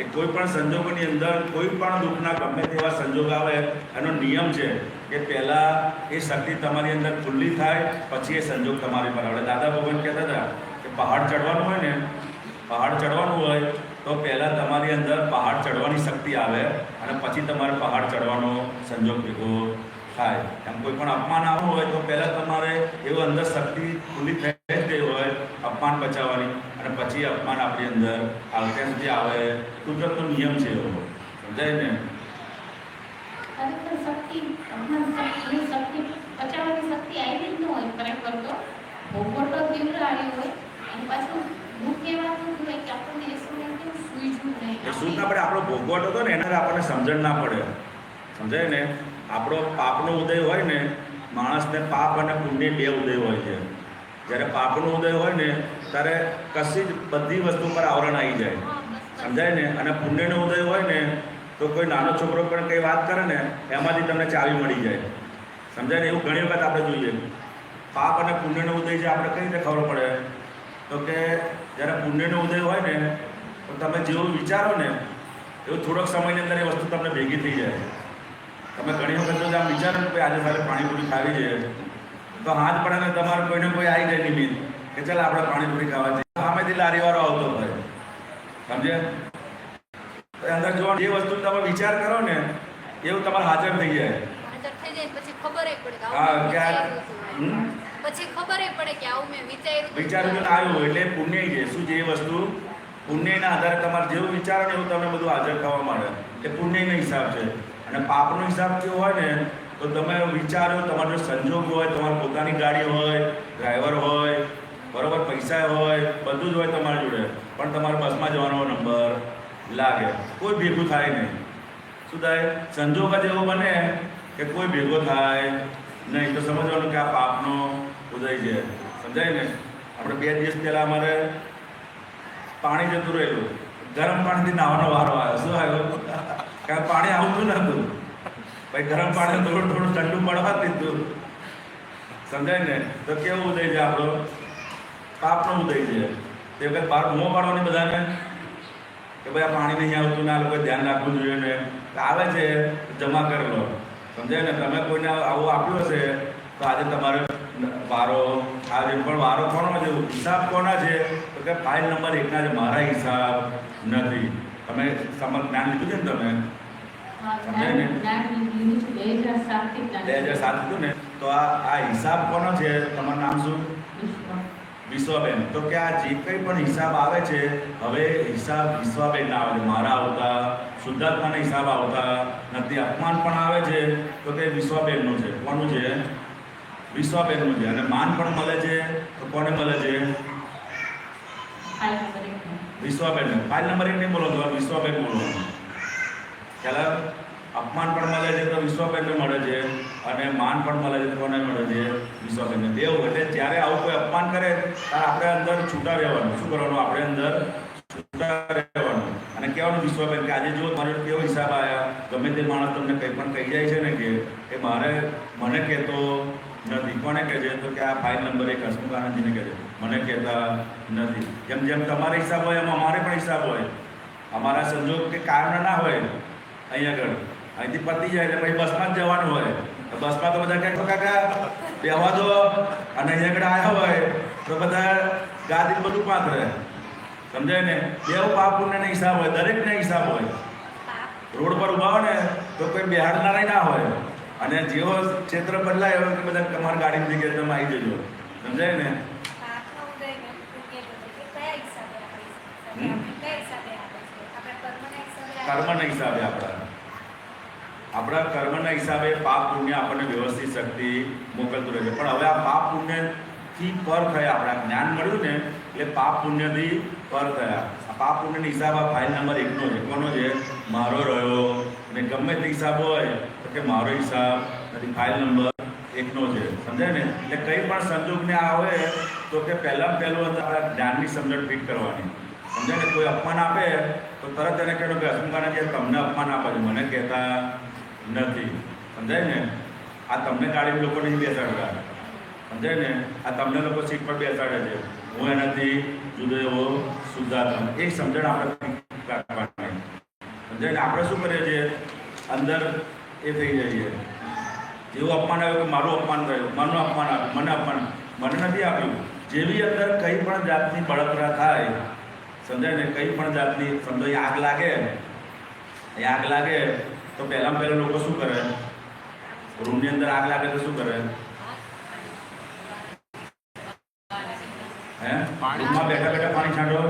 એ કોઈ પણ સંજોગોની અંદર કોઈ પણ દુઃખના ગમે તેવા સંજોગ આવે એનો નિયમ છે કે પહેલાં એ શક્તિ તમારી અંદર ખુલ્લી થાય પછી એ સંજોગ તમારી પર આવે. દાદા ભગવાન કહેતા હતા કે પહાડ ચડવાનું હોય તો પહેલાં તમારી અંદર પહાડ ચડવાની શક્તિ આવે અને પછી તમારે પહાડ ચડવાનો સંજોગ ભેગો થાય. એમ કોઈ પણ અપમાન આવવું હોય તો પહેલાં તમારે એવું અંદર શક્તિ ખુલ્લી થઈ જ ગઈ હોય અપમાન બચાવવાની અને પછી અપમાન આપણી અંદર ત્યાં સુધી આવે. કુદરતનો નિયમ છે એવો. સમજાય ને? શક્તિ બચાવવાની શક્તિ આવી જ ન હોય ખરેખર તો ભોગવટો તીવ્ર આવી હોય અને પાછું મુખ્ય વાત શું હોય કે આપણને એ સમય કેમ સૂઈશું નહીં. એ શું આપણે આપણો ભોગવટ હતો ને એના આપણને સમજણ ના પડે. સમજાય ને? આપણો પાપનો ઉદય હોય ને માણસને પાપ અને પુણ્ય બે ઉદય હોય છે. જ્યારે પાપનો ઉદય હોય ને ત્યારે કશી જ બધી વસ્તુ પર આવરણ આવી જાય. સમજાય ને? અને પુણ્યનો ઉદય હોય ને તો કોઈ નાનો છોકરો પણ કંઈ વાત કરે ને એમાંથી તમને ચાવી મળી જાય. સમજાય ને? એવું ઘણી વખત આપણે જોઈએ. પાપ અને પુણ્યનો ઉદય જે આપણે કઈ રીતે ખબર પડે તો કે જ્યારે પુણ્યનો ઉદય હોય ને તો તમે જેવું વિચારો ને એવું થોડોક સમયની અંદર એ વસ્તુ તમને ભેગી થઈ જાય. તમે ઘણી વખત જો આમ વિચારો કે આજે મારે પાણીપુરી ખાવી છે તો હાથ પડે ને તમારે કોઈને કોઈ આવી જાય નિમિત્ત કે ચાલ આપણે પાણીપુરી ખાવા જઈએ, સામેથી લારીવાળો આવતો હોય, સમજે? અંદર જો જે વસ્તુ તમે વિચાર કરો ને એવું તમારે હાજર થઈ જાય. હાજર થઈ જાય પછી ખબર પડે કે હા, આવું કે મેં વિચાર્યું હતું. પછી ખબર પડે કે આવું મેં વિચાર્યું તો આવ્યું એટલે પુણ્ય છે. શું છે એ વસ્તુ? પુણ્યના આધારે તમારે જેવું વિચારો ને એવું તમને બધું હાજર થવા માંડે. એ પુણ્યનો હિસાબ છે. અને પાપનો હિસાબ કેવો હોય ને તો તમે વિચારો, તમારો જો સંજોગ હોય, તમારી પોતાની ગાડી હોય, ડ્રાઈવર હોય, બરોબર, પૈસા હોય, બધું જ હોય તમારી જોડે, પણ તમારે બસમાં જવાનો નંબર લાગે, કોઈ ભેગું થાય નહીં. શું થાય? સંજોગ જ એવો બને કે કોઈ ભેગો થાય નહીં, તો સમજવાનું કે આ પાપનો ઉદય છે. સમજાય ને? આપણે 2 દિવસ પહેલાં અમારે પાણી જતું રહેલું, ગરમ પાણીથી નાહવાનો વારો આવ્યો. શું આવ્યો? કારણ પાણી આવતું નહોતું, ભાઈ ગરમ પાણી થોડું થોડું ઠંડુ પડવા દીધું. સમજાય ને? તો કેવું ઉદય છે આપણો? પાપનો ઉદય છે. તે વખત બહાર બૂમો પાડવાની બધાને કે ભાઈ આ પાણી નહીં આવતું ને આ લોકોએ ધ્યાન રાખવું જોઈએ ને, આવે છે જમા કરી લો. સમજાય ને? તમે કોઈને આવું આપ્યું હશે તો આજે તમારે વારો આજે પણ વારો કોનો છે? હિસાબ કોના છે? તો કે ફાઇલ નંબર 1ના છે. મારા હિસાબ નથી. તમે જ્ઞાન લીધું છે ને? તમે સમજાય ને? 2007 લીધું ને? તો આ હિસાબ કોનો છે? તમારું નામ શું? વિશ્વાબેન. તો કે આ જે કંઈ પણ હિસાબ આવે છે, હવે હિસાબ વિશ્વાબેનના આવે છે, મારા આવતા, શુદ્ધાત્માના હિસાબ આવતા નથી. અપમાન પણ આવે છે તો કે વિશ્વાબેનનું છે. કોનું છે? વિશ્વાબેનનું છે. અને માન પણ મળે છે તો કોને મળે છે? વિશ્વાબેન. ફાઇલ નંબર 1 નહીં બોલો તો વિશ્વાબેન બોલો. ખ્યાલ? અપમાન પણ મળે છે તો વિશ્વાબેનને મળે છે, અને માન પણ મળે છે તો કોને મળે છે? વિશ્વાબેનને. દેવ એટલે જ્યારે આવું કોઈ અપમાન કરે ત્યારે આપણે અંદર છૂટા રહેવાનું. શું કરવાનું? આપણે અંદર છૂટા રહેવાનું અને કહેવાનું વિશ્વાબેન કે આજે જો મારો કેવો હિસાબ આવ્યા, ગમે તે માણસ તમને કંઈ પણ કહી જાય છે ને કે મારે મને કહેતો નથી. કોને કહે છે? તો કે આ ફાઇલ નંબર 1 હસમુખ આનંદજીને કહે છે, મને કહેતા નથી. જેમ જેમ તમારે હિસાબ હોય એમ અમારે પણ હિસાબ હોય. અમારા સંજોગ કે કારણ ના હોય અહીંયા આગળ, અહીંથી પતી જાય એટલે પછી બસમાં જ જવાનું હોય. બસમાં તો બધા કહે કાકા બેહવા દો, અને અહીંયા આગળ આવ્યા હોય તો બધા ગાદી બધું પાથરે. સમજાય ને? બેવ પાપ પુણ્યના હિસાબ હોય, દરેકના હિસાબ હોય. રોડ પર ઊભા હોય ને તો કોઈ બેહાડનારા ના હોય, અને જેવો ક્ષેત્ર બદલાય એવો કે બધા તમારી ગાડીની જગ્યાએ તમે આવી જજો. સમજાય ને? કર્મના હિસાબે આપણા કર્મના હિસાબે પાપ પુણ્ય આપણને વ્યવસ્થિત શક્તિ મોકલતું રહે છે. પણ હવે આ પાપ પુણ્યથી પર થયા, આપણા જ્ઞાન મળ્યું ને એટલે પાપ પુણ્યથી પર થયા. આ પાપ પુણ્યનો હિસાબ આ ફાઇલ નંબર 1નો છે. કોનો છે? મારો રહ્યો. અને ગમે તે હિસાબ હોય તો કે મારો હિસાબ નથી, ફાઇલ નંબર 1નો છે. સમજાય ને? એટલે કંઈ પણ સંજોગને આવે તો કે પહેલું આપણા જ્ઞાનની સમજણ ફિટ કરવાની. સમજાય ને? કોઈ અપમાન આપે તો તરત એને કહેવું કે હસમુખાને જે તમને અપમાન આપે છે, મને કહેતા નથી. સમજાય ને? આ તમને ગાડી લોકો નહીં બેસાડતા. સમજાય ને? આ તમને લોકો સીટ પર બેસાડે છે, હું એનાથી જુદો એવો શુદ્ધાત્મા. એક સમજણ આપણે રાખવાની. સમજાય ને? આપણે શું કરીએ છીએ? અંદર એ થઈ જઈએ. જેવું અપમાન આવ્યું કે મારું અપમાન થયું, મારું અપમાન આપ્યું, મને નથી આપ્યું. જેવી અંદર કંઈ પણ જાતની બળતરા થાય, સમજાય ને? કંઈ પણ જાતની સમજો આગ લાગે તો પહેલાં લોકો શું કરે? રૂમની અંદર આગ લાગે તો શું કરે? રૂમમાં બેઠા પાણી છાંટો?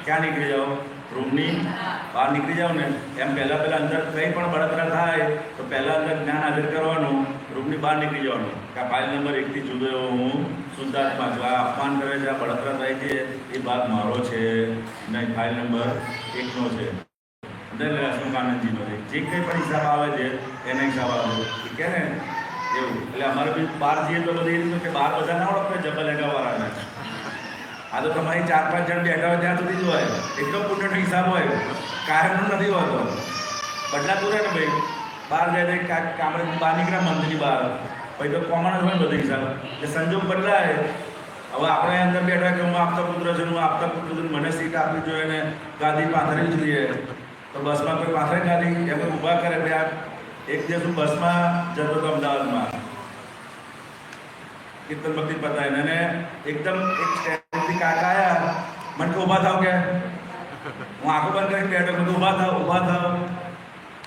ક્યાં નીકળી જાઓ? રૂમની બહાર નીકળી જાઓ ને. એમ પહેલાં અંદર કંઈ પણ બળતરા થાય તો પહેલાં અંદર જ્ઞાન હાજર કરવાનું, રૂમની બહાર નીકળી જવાનું કે આ ફાઇલ નંબર 1થી જુદો એવો હું શુદ્ધાત્મા છું. આ અપમાન કરે છે, આ બળતરા થાય છે, એ ભાગ મારો છે નહીં, ફાઇલ નંબર 1નો છે. હસમુખ આનંદજીનો છે. જે કંઈ પણ હિસાબ આવે છે એને હિસાબ આવે છે કે ને એવું. એટલે અમારે બી બહાર જઈએ તો બધી એ રીતનું કે બહાર બધા ના ઓળખે જબલ લેગાવાળાને. આ તો તમારી 4-5 જણ બેઠા હોય ત્યાં સુધી જ હોય. એટલો પુણ્યનો હિસાબ હોય, કાયમનો નથી હોતો. બદલાતું રહે ને ભાઈ. બહાર જાય કામરે બહાર નીકળ્યા મંદિરની બહાર, પછી તો કોમન જ હોય બધો હિસાબ. એટલે સંજોગ બદલાય. હવે આપણે અંદર બેઠા કે હું આપતા પુત્ર છું, મને સીટ આપવી જોઈએ ને ગાદી પાથરવી જોઈએ, તો તો બસમાં કોઈ પાથરે ખાલી એમ કોઈ ઊભા કરે બે એક દિવસ હું બસમાં જતો હતો અમદાવાદમાં કીર્તન ભક્તિ પતાવીને અને એકદમ એક સ્ટેન્ડથી કાકા આવ્યા મને કે ઊભા થાવ કે હું આંખો બંધ કરીને બેઠો મેં ઊભા થાવ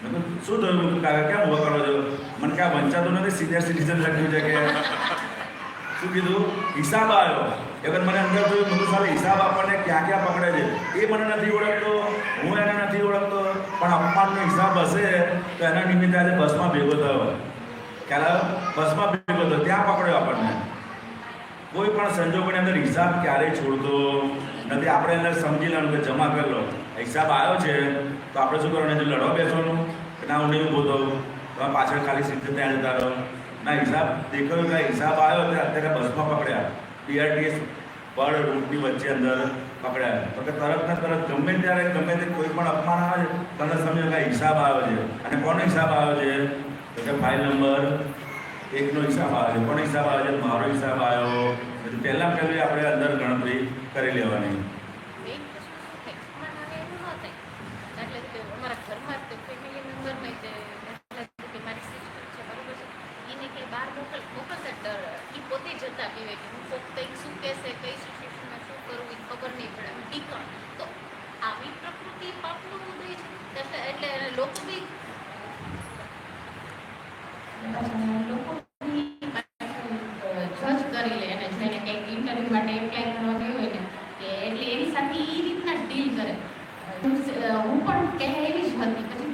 મેં કીધું શું થયું મેં કીધું કાકા કેમ ઊભા કરો છો મને કે આ વંચાતું નથી સિનિયર સિટીઝન લખ્યું છે કે શું કીધું હિસાબ આવ્યો એ વખત મને અંદર જોયું બધું સારું હિસાબ આપણને ક્યાં ક્યાં પકડે છે એ મને નથી ઓળખતો હું એને નથી ઓળખતો પણ અપમાનનો હિસાબ હશે તો એના નિમિત્તે આજે બસમાં ભેગો થયો ખ્યાલ બસમાં ભેગો થયો ત્યાં પકડ્યો આપણને કોઈ પણ સંજોગોની અંદર હિસાબ ક્યારેય છોડતો નથી આપણે અંદર સમજી લેવાનું કે જમા કરી લો હિસાબ આવ્યો છે તો આપણે શું કરવાનું જો લડવા બેસવાનું કે ના હું નહીં ઊભો થઉં તમે પાછળ ખાલી સીટ ત્યાં જતા રહો ના હિસાબ દેખાયો કે હિસાબ આવ્યો એટલે અત્યારે બસમાં પકડ્યા BRTS પર રૂટની વચ્ચે અંદર પકડ્યા તો કે તરત ને તરત ગમે ત્યારે ગમે તે કોઈ પણ અપમાન આવે છે તરત સમજો કે હિસાબ આવ્યો છે અને કોનો હિસાબ આવ્યો છે તો કે ફાઇલ નંબર 1 નો હિસાબ આવ્યો છે કોનો હિસાબ આવ્યો છે મારો હિસાબ આવ્યો એટલે પહેલાં આપણે અંદર ગણતરી કરી લેવાની મેઇન વસ્તુ શું થાય મને એવું ન થાય એટલે કે અમારા ઘરમાં જ ફેમિલી મેમ્બરમાં તે કે મારી સિસ્ટર છે બરોબર છે એને કે બહાર મોકલતા ડર એ પોતે જતા પીવે કે હું કોક કંઈક શું કહેશે કઈ સિચ્યુએશનમાં શું કરવું એ ખબર નહીં પડે આમ ટીકણ તો આવી પ્રકૃતિ પાપનું ઉદય છે એટલે લોકો બી લોકો જજ કરી લે અને જેને કંઈક ઇન્ટરવ્યૂ માટે એપ્લાય કરવા ગયો હોય ને કે એટલે એની સાથે એ રીતના ડીલ કરે હું પણ પહેલાં એવી જ હતી પછી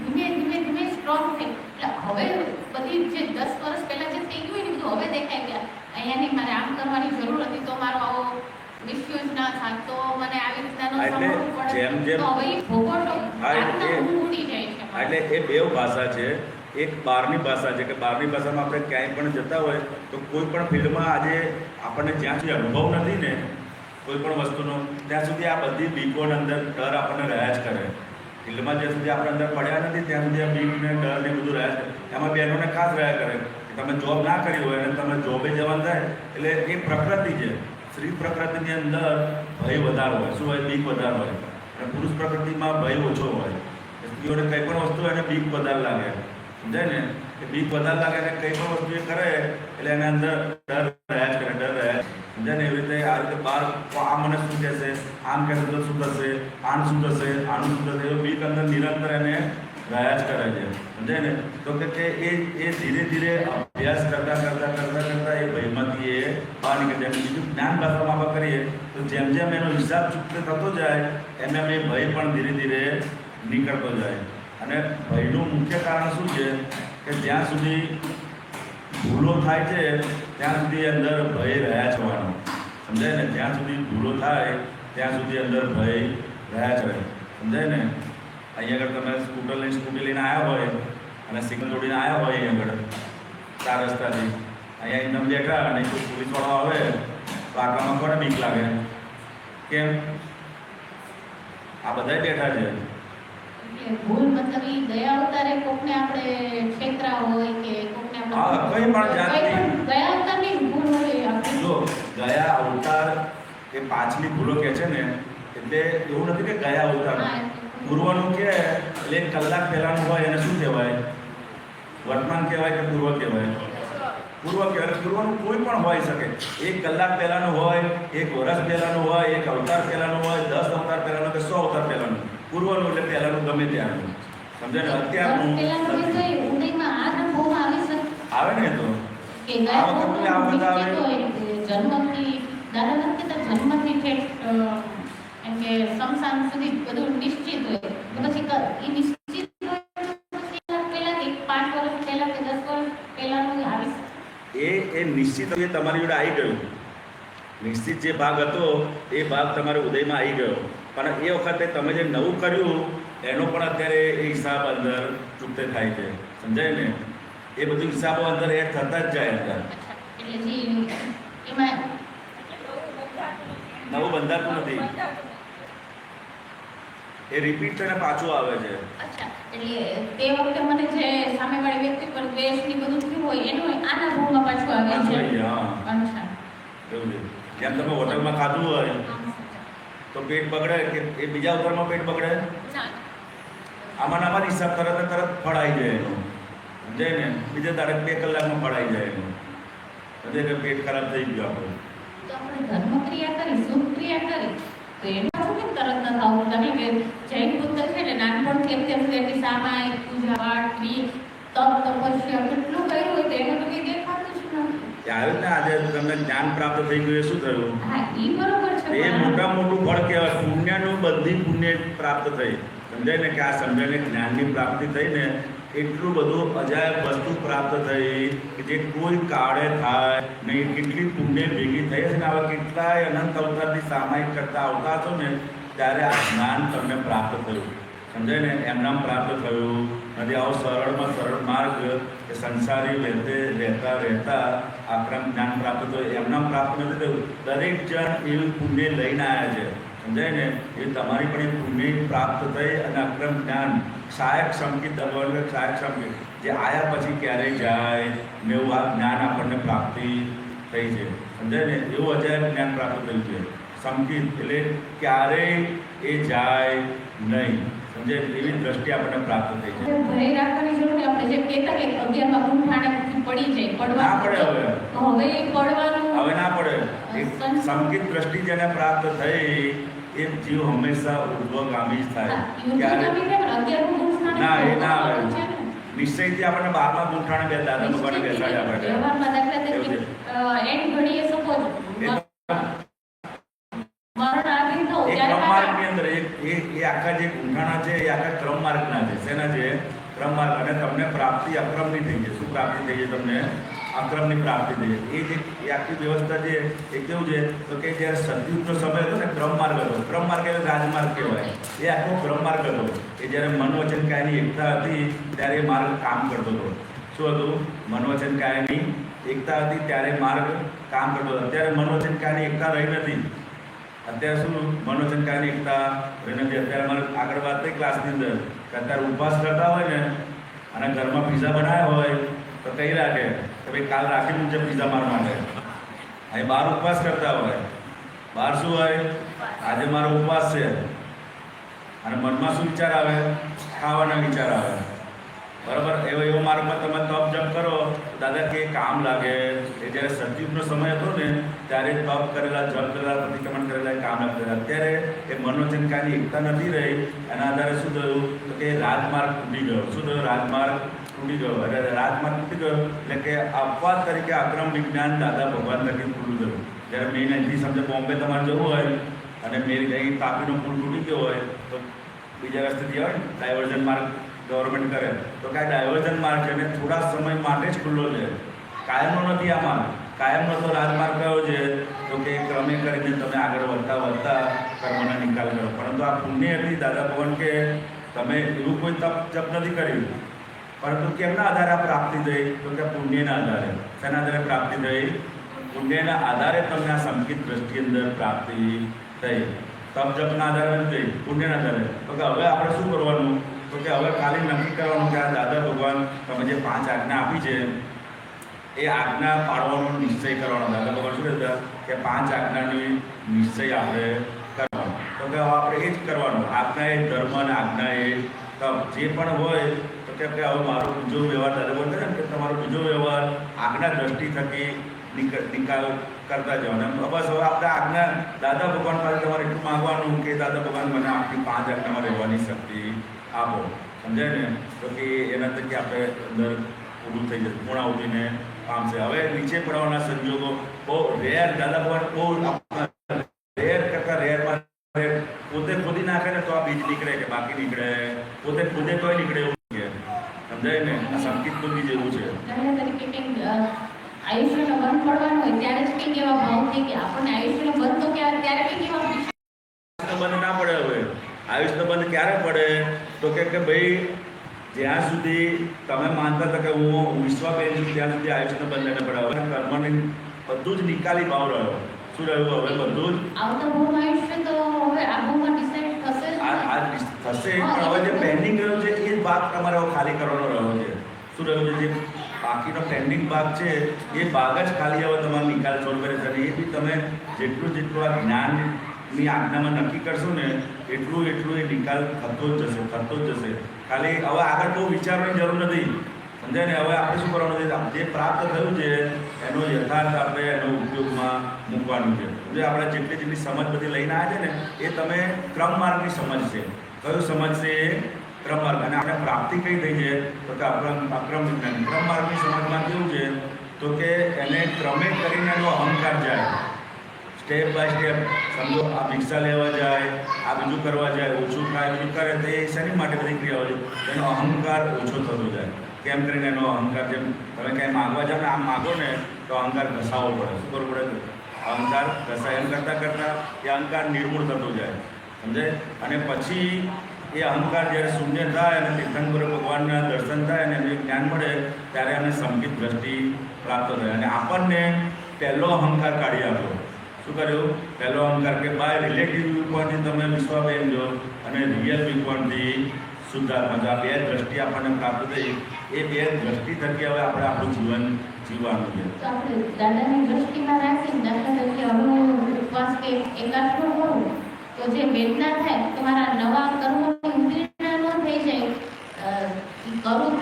ધીમે સ્ટ્રોંગ થઈ એટલે હવે બધી જે 10 વર્ષ પહેલાં જે થઈ ગયું હોય ને બધું હવે દેખાય ગયા અહીંયાની મારે આમ કરવાની જરૂર હતી તો મારો આવો મિસયુઝ ના થાય તો મને આવી રીતના સાંભળવું પડે તો હવે એ ભોગવટો ઉડી જાય છે એટલે એ બે ભાષા છે એક બહારની ભાષા છે કે બહારની ભાષામાં આપણે ક્યાંય પણ જતા હોય તો કોઈ પણ ફિલ્ડમાં આજે આપણને જ્યાં સુધી અનુભવ નથી ને કોઈ પણ વસ્તુનો ત્યાં સુધી આ બધી બીકોને અંદર ડર આપણને રહ્યા જ કરે ફિલ્ડમાં જ્યાં સુધી આપણે અંદર પડ્યા નથી ત્યાં સુધી આ બીક ને ડર ને બધું રહ્યા જ કરે એમાં બહેનોને ખાસ રહ્યા કરે કે તમે જોબ ના કરી હોય અને તમે જોબે જવાનું થાય એટલે એ પ્રકૃતિ છે સ્ત્રી પ્રકૃતિની અંદર ભય વધારે હોય શું હોય બીક વધારે હોય અને પુરુષ પ્રકૃતિમાં ભય ઓછો હોય સ્ત્રીઓને કંઈ પણ વસ્તુ એને બીક વધારે લાગે સમજાય ને કે બીક વધારે લાગે ને કંઈ પણ વસ્તુ એ કરે એટલે એના અંદર ડર રહ્યા જ કરે ડર રહ્યા સમજાય ને એવી રીતે આ રીતે બહાર આ મને શું કહેશે આમ કહેશે તો શું થશે આમ શું થશે આનું શું થશે એવું બીક અંદર નિરંતર એને રહ્યા જ કરે છે સમજાય ને તો કે એ ધીરે ધીરે અભ્યાસ કરતા એ ભયમાંથી એ બહાર નીકળી જાય બીજું જ્ઞાન ભાષામાં આપણે કરીએ તો જેમ જેમ એનો હિસાબ ચૂકતે થતો જાય એમ એ ભય પણ ધીરે ધીરે નીકળતો જાય અને ભયનું મુખ્ય કારણ શું છે કે જ્યાં સુધી ભૂલો થાય છે ત્યાં સુધી અંદર ભય રહ્યા જવાનો સમજાય ને જ્યાં સુધી ભૂલો થાય ત્યાં સુધી અંદર ભય રહ્યા જ રહે સમજાય ને અહીંયા આગળ તમે સ્કૂટી લઈને આવ્યા હોય અને સિગ્નલ જોડીને આવ્યા હોય અહીં આગળ 4 રસ્તાથી અહીંયા એકદમ બેઠા અને કોઈ પોલીસવાળો આવે તો આટલામાં કોને બીક લાગે કેમ આ બધા બેઠા છે ભૂલ મતલબ ઈ ગયા અવતારે કોકને આપણે ક્ષેત્રા હોય કે કોકને હા, કંઈ પણ જાતની ગયા અવતારની ભૂલ હોય આપણે જો ગયા અવતાર એ પાછલી ભૂલો કહે છે ને એટલે એવું નથી કે ગયા અવતાર પૂર્વનું કે એટલે 1 કલાક પહેલાનું હોય એને શું કહેવાય વર્તમાન કહેવાય કે પૂર્વ કહેવાય પૂર્વ કહેવાય પૂર્વનું કોઈ પણ હોઈ શકે 1 કલાક પહેલાનું હોય 1 વર્ષ પહેલાનું હોય 1 અવતાર પહેલાનું હોય 10 અવતાર પહેલાનું કે 100 અવતાર પહેલાનું પૂર્વનું એટલે પહેલાનું ગમે ત્યારનું સમજે ને અત્યારનું આવે ને તો કે ગયા વખતે આ વખતે જન્મથી દાદા વખતે તો જન્મથી ઠેઠ એમ કે સમસાન સુધી બધું નિશ્ચિત હોય તો પછી એ નિશ્ચિત હોય પહેલા કે 5 વર્ષ પહેલા કે 10 વર્ષ પહેલાનું આવી એ નિશ્ચિત એ તમારી જોડે આવી ગયું નિશ્ચિત જે ભાગ હતો એ ભાગ તમારા ઉદયમાં આવી ગયો પણ એ વખતે તમે જે નવું કર્યું એનો પણ અત્યારે એ હિસાબ અંદર ચૂકતે થાય છે સમજાય ને એ બધું હિસાબો અંદર એડ થતા જ જાય અંદર એટલે જે એમાં નવું બંધાતું નથી એ રિપીટ થઈને પાછું આવે છે અચ્છા એટલે તે વખતે મને જે સામેવાળી વ્યક્તિ પર દ્વેષની બધું થયું હોય એનું આના ભૂલમાં પાછું આવે છે હા અચ્છા એવું છે જેમ તમે હોટલમાં ખાધું હોય તો પેટ બગડે કે એ બીજા અવતારમાં પેટ બગડે આમાં અમારા હિસાબ તરત ને તરત ફળ આવી જાય એનું, સમજાય ને? બીજે તારે 2 કલાકમાં ફળ આવી જાય એનું, સમજાય કે પેટ ખરાબ થઈ ગયું આપણું. તો આપણે ધર્મક્રિયા કરી, શુભ ક્રિયા કરી, તો એનું શું કેમ તરત ન થવું? તમે કે જૈન બુદ્ધ છે ને નાનપણથી અત્યાર સુધી સામાય, પૂજા પાઠ, ક્રિયા, તપ તપસ્યા કેટલું કર્યું હોય તો એમાં તો કંઈ દેખાતું જ નથી. ત્યારે ને આજે તમને જ્ઞાન પ્રાપ્ત થઈ ગયું, એ શું થયું? હા, ઈ બરોબર છે, એ પણ મોટા મોટું ફળ કહેવાય. પુણ્યનું બધી પુણ્ય પ્રાપ્ત થઈ, સમજાય ને? કે આ સમજાઈને જ્ઞાનની પ્રાપ્તિ થઈ ને એટલું બધું અજાયબ વસ્તુ પ્રાપ્ત થઈ કે જે કોઈ કાળે થાય નહીં. કેટલી પુણ્ય ભેગી થઈ છે ને, આવા કેટલાય અનંત અવતારથી સામાયિક કરતા આવતા છો ને ત્યારે આ જ્ઞાન તમને પ્રાપ્ત થયું, સમજાય ને? એમનામ પ્રાપ્ત થયું નથી. આવો સરળમાં સરળ માર્ગ કે સંસારી રહેતા આક્રમ જ્ઞાન પ્રાપ્ત થયું, એમનામ પ્રાપ્ત નથી થયું. દરેક જણ એવું પુણ્ય લઈને આવ્યા છે, સમજાય ને? એ તમારી પણ એ પુણ્ય પ્રાપ્ત થઈ અને અક્રમ જ્ઞાન સહાયક સંકિત સહાયક સંકિત જે આયા પછી ક્યારેય જાય ને એવું આ જ્ઞાન આપણને પ્રાપ્તિ થઈ છે, સમજાય ને? એવું અજાયબ જ્ઞાન પ્રાપ્ત થયું છે. સંકિત એટલે ક્યારેય એ જાય નહીં, સમજાય? એવી દ્રષ્ટિ આપણને પ્રાપ્ત થઈ છે. ભય રાખવાની જરૂર નહીં. આપણે જે કહેતા કે 11માં ગુંઠાણાથી પડી જાય, ના પડે હવે. તો હવે એ પડવાનું હવે ના પડે. એક સંકિત દ્રષ્ટિ જેને પ્રાપ્ત થઈ એ જીવ હંમેશા ઉર્ધ્વગામી જ થાય. ના, એ ના આવે. નિશ્ચયથી આપણને 12મા ગુંઠાણે બે દાદા ભગવાને બેસાડ્યા આપણે. વ્યવહારમાં દાખલા તરીકે એન ઘડીએ સપોઝ મરણ આવી તો એ ક્રમ માર્ગની અંદર એ આખા જે ગુંઠાણા છે એ આખા ક્રમ માર્ગના છે. શેના છે? ક્રમ માર્ગ. અને તમને પ્રાપ્તિ અક્રમની થઈ છે. શું પ્રાપ્તિ થઈ છે તમને? અક્રમની પ્રાપ્તિ થઈ છે. એ આખી વ્યવસ્થા છે એ કેવું છે તો કે જ્યારે સતયુગનો સમય હતો ને ક્રમ માર્ગ હતો. ક્રમ માર્ગ એટલે રાજમાર્ગ કહેવાય. એ આખો ક્રમ માર્ગ હતો. એ જ્યારે મન વચન કાયની એકતા હતી ત્યારે એ માર્ગ કામ કરતો હતો. શું હતું? મન વચન કાયની એકતા હતી ત્યારે માર્ગ કામ કરતો હતો. અત્યારે મન વચન કાયની એકતા રહી નથી. અત્યારે શું મન વચન કાયની એકતા રહી નથી. અત્યારે અમારે આગળ વાત થઈ ક્લાસની અંદર કે અત્યારે ઉપવાસ કરતા હોય ને અને ઘરમાં પીઝા બનાવ્યા હોય તો કઈ રાખે કે ભાઈ કાલ રાખી મૂકજે પીઝા મારા માટે. અહીં બહાર ઉપવાસ કરતા હોય, બહાર શું હોય? આજે મારો ઉપવાસ છે અને મનમાં શું વિચાર આવે? ખાવાના વિચાર આવે, બરાબર? એવો માર્ગમાં તમે તપ જપ કરો દાદા કે કામ લાગે. એ જ્યારે સતયુગનો સમય હતો ને ત્યારે તપ કરેલા, જપ કરેલા, પ્રતિક્રમણ કરેલા કામ લાગતા. અત્યારે એ મનોવચન કાયની એકતા નથી રહી. એના આધારે શું થયું તો કે રાજમાર્ગ તૂટી ગયો. શું થયું? રાજમાર્ગ તૂટી ગયો. અને રાજમાર્ગ તૂટી ગયો એટલે કે અપવાદ તરીકે અક્રમ વિજ્ઞાન દાદા ભગવાન તરીકે પૂરું થયું. જ્યારે મેઇન અહીંથી સમજે બોમ્બે તમારે જવું હોય અને મેં અહીં તાપીનો પુલ તૂટી ગયો હોય તો બીજા રસ્તેથી આવે ને ડાયવર્ઝન માર્ગ ગવર્મેન્ટ કરે તો કાંઈ ડાયવર્ઝન માર્ગ છે અને થોડા સમય માટે જ ખુલ્લો છે, કાયમનો નથી આ માર્ગ. કાયમનો તો રાજમાર્ગ કયો છે તો કે ક્રમે કરીને તમે આગળ વધતા કર્મના નિકાલ કરો. પરંતુ આ પુણ્ય હતી દાદા ભગવાન કે તમે એવું કોઈ તપ જપ નથી કર્યું, પરંતુ કેમના આધારે આ પ્રાપ્તિ થઈ તો કે પુણ્યના આધારે. શેના આધારે પ્રાપ્તિ થઈ? પુણ્યના આધારે તમને આ સંકિત દ્રષ્ટિ અંદર પ્રાપ્તિ થઈ. તપ જપના આધારે નથી થઈ, પુણ્યના આધારે. તો કે હવે આપણે શું કરવાનું તો કે હવે ખાલી નક્કી કરવાનું કે આ દાદા ભગવાન તમે જે 5 આજ્ઞા આપી છે એ આજ્ઞા પાડવાનો નિશ્ચય કરવાનો. દાદા ભગવાન શું કહેતા કે 5 આજ્ઞાની નિશ્ચય આપણે કરવાનો. તો કે હવે આપણે એ જ કરવાનું. આજ્ઞા એ ધર્મ અને આજ્ઞા એ તપ જે પણ હોય તો કે હવે મારો બીજો વ્યવહાર દાદા ભગવાન કહે કે તમારો બીજો વ્યવહાર આજ્ઞા દ્રષ્ટિ થકી નિકાલ કરતા જવાના. બસ હવે આપણે આજ્ઞા દાદા ભગવાન પાસે તમારે એટલું માગવાનું કે દાદા ભગવાન મને આપણી 5 આજ્ઞામાં રહેવાની શક્તિ આપો, સમજાય ને? તો કે એના થકી આપણે અંદર પૂરું થઈ જશે, પૂર્ણાહુતિને પામશે. હવે નીચે પડવાના સંજોગો બહુ રેર, દાદા ભગવાન બહુ રેર કરતા રેરમાં પોતે ખોદી નાખે ને તો આ બીજ નીકળે કે બાકી નીકળે, પોતે ખુદે તોય નીકળે એવું કે, સમજાય ને? આ સંકિત બુદ્ધિ જેવું છે. આયુષ્યનો બંધ પડવાનું હોય ત્યારે જ કંઈક એવા ભાવ થઈ કે આપણને આયુષ્યનો બંધ તો ત્યારે કંઈક એવા બંધ ના પડે. હવે આયુષ્ય બંધ ક્યારે પડે તો કે ભાઈ જ્યાં સુધી તમે માનતા હતા કે હું વિશ્વબેન છું ત્યાં સુધી આયુષ્યનો બંધ ન પડે. હવે કર્મની બધું જ નિકાલી ભાવ રહ્યો. શું રહ્યું? હવે બધું જ આવતા ભાવમાં આયુષ્ય તો હવે આ ભાવમાં ડિસાઈડ થશે જ આ થશે. પણ હવે જે પેન્ડિંગ રહ્યો છે એ ભાગ તમારે હવે ખાલી કરવાનો રહ્યો છે. શું રહ્યું છે? જે બાકીનો પેન્ડિંગ ભાગ છે એ ભાગ જ ખાલી હવે તમારે નિકાલ સોલ્વ કરે છે. અને એ બી તમે જેટલું આ જ્ઞાન ની આજ્ઞામાં નક્કી કરશું ને એટલું એ નિકાલ થતો જ જશે. ખાલી હવે આગળ બહુ વિચારવાની જરૂર નથી, સમજાય ને. હવે આપણે શું કરવાનું છે, જે પ્રાપ્ત થયું છે એનો યથાર્થ આપણે એનો ઉપયોગમાં મૂકવાનું છે. જે આપણે જેટલી સમજ બધી લઈને આવ્યા છે ને એ તમે ક્રમ માર્ગની સમજ છે. કયું સમજ છે? ક્રમ માર્ગ. અને આપણે પ્રાપ્તિ કઈ થઈ છે તો કે અક્રમ વિજ્ઞાન. ક્રમ માર્ગની સમજમાં કેવું છે તો કે એને ક્રમે કરીને એનો અહંકાર જાય, સ્ટેપ બાય સ્ટેપ. સમજો આ ભિક્ષા લેવા જાય, આ બીજું કરવા જાય, ઓછું ખાય, બીજું કરે, તો એ શેની માટે બધી ક્રિયાઓ છે? એનો અહંકાર ઓછો થતો જાય. કેમ કરીને એનો અહંકાર, જેમ તમે ક્યાંય માગવા જાઓ ને, આમ માગો ને તો અહંકાર ઘસાવવો પડે. શું કરવું પડે? અહંકાર ઘસાય. એમ કરતાં એ અહંકાર નિર્મૂળ થતો જાય, સમજાય. અને પછી એ અહંકાર જ્યારે શૂન્ય થાય અને તીર્થંકરો ભગવાનના દર્શન થાય અને એમને જ્ઞાન મળે ત્યારે એમને સંગીત દ્રષ્ટિ પ્રાપ્ત થાય. અને આપણને પહેલો અહંકાર કાઢી આપ્યો. શું કર્યું? પહેલો અહંકાર કે બાય રિલેટિવ વ્યૂ પોઈન્ટથી તમે વિશ્વાબેન જો અને રિયલ વ્યૂ પોઈન્ટથી શુદ્ધાત્મા. આ બે દ્રષ્ટિ આપણને પ્રાપ્ત થઈ. એ બે દ્રષ્ટિ થકી હવે આપણે આપણું જીવન જીવવાનું છે. તો આપણે દાદાની દ્રષ્ટિમાં રાખીને દાખલા તરીકે હમણાં ઉપવાસ કે એકાગ્ર હોવું તો જે વેદના થાય તમારા નવા કર્મોની ઉદ્દીપના ન થઈ જાય. કરું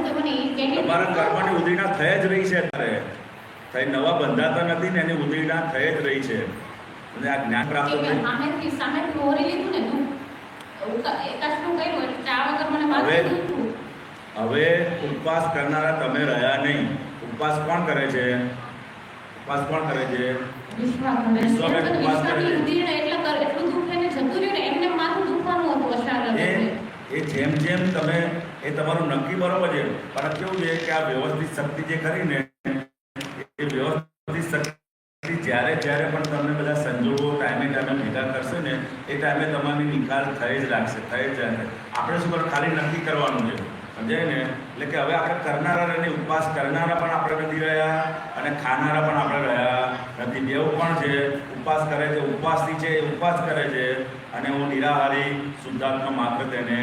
તો મને એ કેવી તમારા કર્મની ઉદ્દીપના થઈ જ રહી છે અત્યારે. થઈ નવા બંધાતા નથી ને એની ઉદ્દીપના થઈ જ રહી છે. અને આ જ્ઞાન પ્રાપ્ત થઈ સામેથી ઓરી લીધું ને તું એકાગ્ર કર્યું એટલે ચા વગર મને માથું દુખતું. હવે ઉપવાસ કરનારા તમે રહ્યા નહીં. ઉપવાસ કોણ કરે છે? ઉપવાસ કોણ કરે છે? વિશ્વાસની ઉદ્દીપના એટલું દુઃખ એને જતું રહ્યું ને એમને માથું દુખવાનું હતું અશાર. એ જેમ તમે એ તમારું નક્કી બરોબર છે, પણ કેવું છે કે આ વ્યવસ્થિત શક્તિ જે કરીને એ વ્યવસ્થિત શક્તિ જ્યારે પણ તમને બધા સંજોગો ટાઈમે ભેગા કરશે ને એ ટાઈમે તમારી નિકાલ થઈ જ રાખશે, થઈ જ જશે. આપણે શું કરવું? ખાલી નક્કી કરવાનું છે, સમજાય ને. એટલે કે હવે આપણે કરનારા અને ઉપવાસ કરનારા પણ આપણે નથી રહ્યા અને ખાનારા પણ આપણે રહ્યા નથી. બેવું પણ છે. ઉપવાસ કરે છે, ઉપવાસથી છે એ ઉપવાસ કરે છે અને હું નિરાહારી શુદ્ધાત્મા માત્ર તેને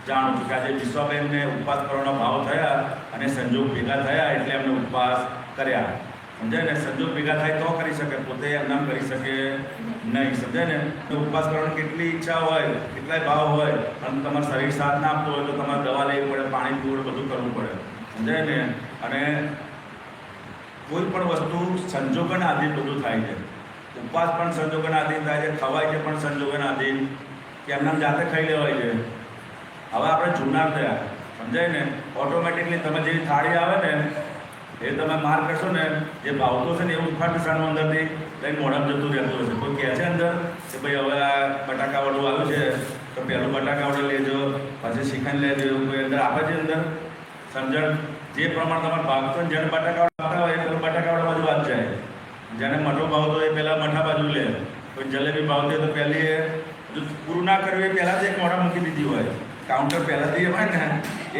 જાણું છું કે આજે વિશ્વાબેનને ઉપવાસ કરવાનો ભાવ થયા અને સંજોગ ભેગા થયા એટલે એમને ઉપવાસ કર્યા, સમજાય ને. સંજોગ ભેગા થાય તો કરી શકે, પોતે એમનામ કરી શકે નહીં, સમજાય ને. તો ઉપવાસ કરવાની કેટલી ઈચ્છા હોય, કેટલાય ભાવ હોય, પણ તમારું શરીર સાથ ના આપતું હોય તો તમારે દવા લેવી પડે, પાણી પીવું પડે, બધું કરવું પડે, સમજાય ને. અને કોઈ પણ વસ્તુ સંજોગોના આધીન બધું થાય છે. ઉપવાસ પણ સંજોગોના આધીન થાય છે, ખવાય છે પણ સંજોગોના આધીન, કે એમના જાતે ખાઈ લેવાય છે. હવે આપણે જૂનાર થયા, સમજાય ને. ઓટોમેટિકલી તમે જેવી થાળી આવે ને એ તમે માર કરશો ને, જે ભાવતો છે ને એવું ફટ સાનું અંદરથી લઈને મોઢામાં જતું રહેતું હશે. કોઈ કહે છે અંદર કે ભાઈ હવે આ બટાકાવાળું આવ્યું છે તો પહેલું બટાકાવાળું લેજો, પછી શ્રીખંડ લેજો, કોઈ અંદર આપે છે અંદર સમજણ. જે પ્રમાણે તમારે ભાવતો ને જેને બટાકાવાળું આપતા હોય એ પેલું બટાકાવાળા બાજુ વાત જાય, જેને મઠો ભાવતો હોય એ પહેલાં મઠા બાજુ લે, કોઈ જલેબી ભાવતી હોય તો પહેલી એ પૂરું ના કર્યું એ પહેલાં જ એક મોઢા મૂકી દીધી હોય. કાઉન્ટર પહેલાંથી હોય ને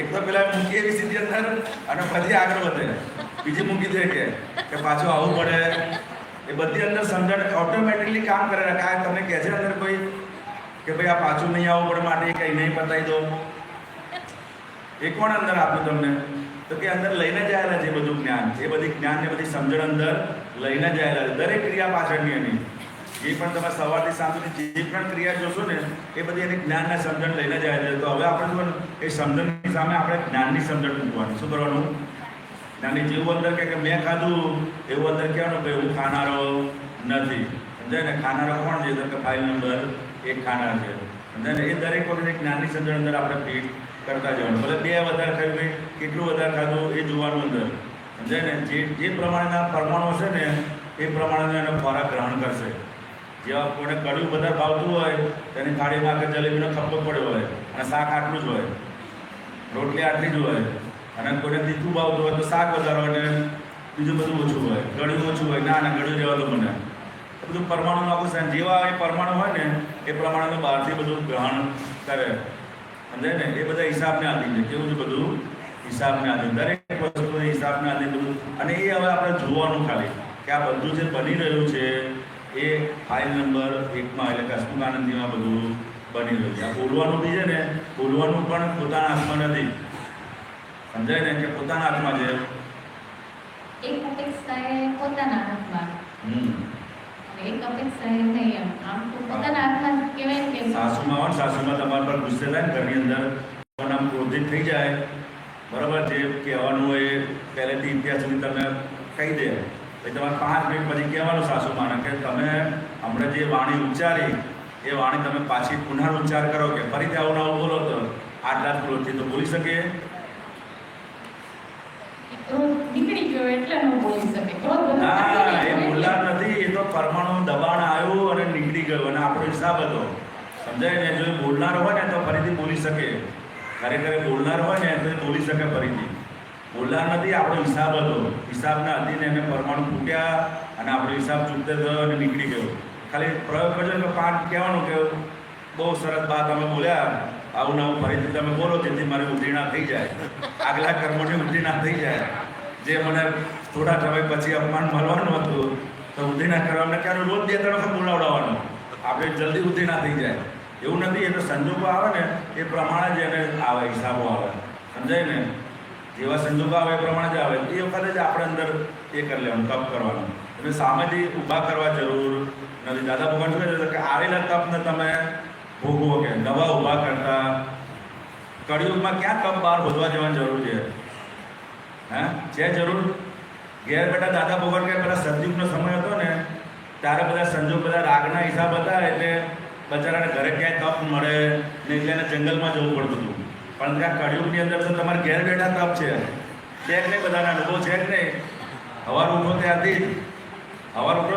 એક તો પેલા મૂકી એવી સીધી અંદર અને પછી આગળ વધે, બીજી મૂકી દે કે પાછું આવવું પડે. એ બધી અંદર સમજણ ઓટોમેટિકલી કામ કરે. કાંઈ તમને કહે છે અંદર કોઈ કે ભાઈ આ પાછું નહીં આવવું પડે માટે કંઈ નહીં બતાવી દો, એ કોણ અંદર આપ્યું તમને? તો કે અંદર લઈને જ આવેલા છે બધું જ્ઞાન. એ બધી જ્ઞાન ને બધી સમજણ અંદર લઈને જ આવેલા છે. દરેક ક્રિયા પાછળની એની જે પણ તમે સવારથી સાંજ સુધી જે પણ ક્રિયા જોશો ને એ બધી એની જ્ઞાનના સમજણ લઈને જ આવેલા છે. તો હવે આપણે શું એ સમજણની સામે આપણે જ્ઞાનની સમજણ મૂકવાની. શું કરવાનું? જ્ઞાનની જેવું અંદર કે મેં ખાધું એવું અંદર કહેવાનું કે હું ખાનારો નથી, સમજાય ને. ખાનારો કોણ છે? તો કે ફાઇલ નંબર 1 ખાનાર છે, સમજાય ને. એ દરેક વખતે જ્ઞાનની સમજણ અંદર આપણે ફીટ કરતા જવાનું. ભલે 2 વધારે ખાયું કે કેટલું વધારે ખાધું એ જોવાનું અંદર, સમજાય ને. જે પ્રમાણેના પરમાણુ હશે ને એ પ્રમાણેનો એનો ખોરાક ગ્રહણ કરશે. જેવા કોઈને કડવું વધારે ભાવતું હોય તેની થાળીમાં કે જલેબીનો થપ્પો પડ્યો હોય અને શાક આટલું જ હોય, રોટલી આટલી જ હોય. અને કોઈને તીખું ભાવતું હોય તો શાક વધારે હોય અને બીજું બધું ઓછું હોય, ગળ્યું ઓછું હોય. ના ગળ્યું રહેવા તો મને એ બધું પરમાણુનું આખું છે. જેવા એ પરમાણુ હોય ને એ પ્રમાણેનું બહારથી બધું ગ્રહણ કરે, સમજાય ને. એ બધા હિસાબને આધીન છે. કેવું છે? બધું હિસાબને આધીન, દરેક વસ્તુ હિસાબને આધીન બધું. અને એ હવે આપણે જોવાનું ખાલી કે આ બધું જે બની રહ્યું છે એ ફાઇલ નંબર 1માં એટલે કે હસમુખાનંદીમાં બધું બની રહ્યું છે. આ બોલવાનું બી છે ને, બોલવાનું પણ પોતાના હાથમાં નથી, સમજાય ને. કે પોતાના હાથમાં છે. એક અપેક્ષા એ પોતાના હાથમાં અને એક અપેક્ષા એમ નહીં એમ. આમ તો પોતાના હાથમાં કહેવાય ને કે સાસુમાં હોય ને, સાસુમાં તમારા પર ગુસ્સે થાય ને ઘરની અંદર, પણ આમ ક્રોધિત થઈ જાય, બરાબર, જે કહેવાનું હોય એ પહેલેથી ઇતિહાસ સુધી તમે કહી દે, પછી તમારે 5 મિનિટ પછી કહેવાનું સાસુમાને કે તમે હમણાં જે વાણી ઉચ્ચારી એ વાણી તમે પાછી પુનરુચ્ચાર કરો, કે ફરીથી આવું નવું બોલો તો આટલા ક્રોધથી તો બોલી શકે. ક્રોધ નીકળી ગયો એટલે ન બોલી શકે. ક્રોધ બધો ના, એ બોલનાર નથી, એ તો પરમાણુ દબાણ આવ્યું અને નીકળી ગયું, અને આપણો હિસાબ હતો, સમજાય ને. જો એ બોલનાર હોય ને તો ફરીથી બોલી શકે, ખરેખર બોલનાર હોય ને તો એ બોલી શકે ફરીથી. બોલનાર નથી, આપણો હિસાબ હતો, હિસાબના અધીને એને પરમાણુ ફૂટ્યા અને આપણો હિસાબ ચૂકતે થયો અને નીકળી ગયો. ખાલી પ્રયોગ કરજો કે પાઠ કહેવાનું કે બહુ સરસ વાત અમે બોલ્યા, આવું નવું ફરીથી તમે બોલો જેથી મારી ઉધીણા થઈ જાય, આગલા કર્મોની ઉધીણા થઈ જાય. જે મને થોડા સમય પછી અપમાન મળવાનું હતું તો ઉધીણા કરવાને ક્યારે રોજ 2-3 વખત બોલાવડાવવાનું, આપણે જલ્દી ઉધીણા થઈ જાય. એવું નથી, એ તો સંજોગો આવે ને એ પ્રમાણે જ એને આવે, હિસાબો આવે, સમજાય ને. જેવા સંજોગો આવે એ પ્રમાણે જ આવે. એ વખતે જ આપણે અંદર એ કરી લેવાનું, તપ કરવાનું. એટલે સામેથી ઊભા કરવા જરૂર નથી. દાદા ભગવાન શું કહે છે કે આવેલા તપને તમે ભોગવો, કે નવા ઊભા કરતા. કળિયુગમાં ક્યાં તપ બહાર શોધવા જવાની જરૂર છે? હા, છે જરૂર? ઘેર બેઠા દાદા ભગવાન કે પેલા સતયુગનો સમય હતો ને ત્યારે બધા સંજોગ, બધા રાગના હિસાબ હતા, એટલે બચારાને ઘરે ક્યાંય તપ મળે ને એટલે એને જંગલમાં જવું પડતું હતું. પણ ત્યાં કળિયુગની અંદર તો તમારે ઘેર બેઠા તપ છે કે નહીં? બધાના અનુભવ છે કે નહીં? સવાર ઉઠો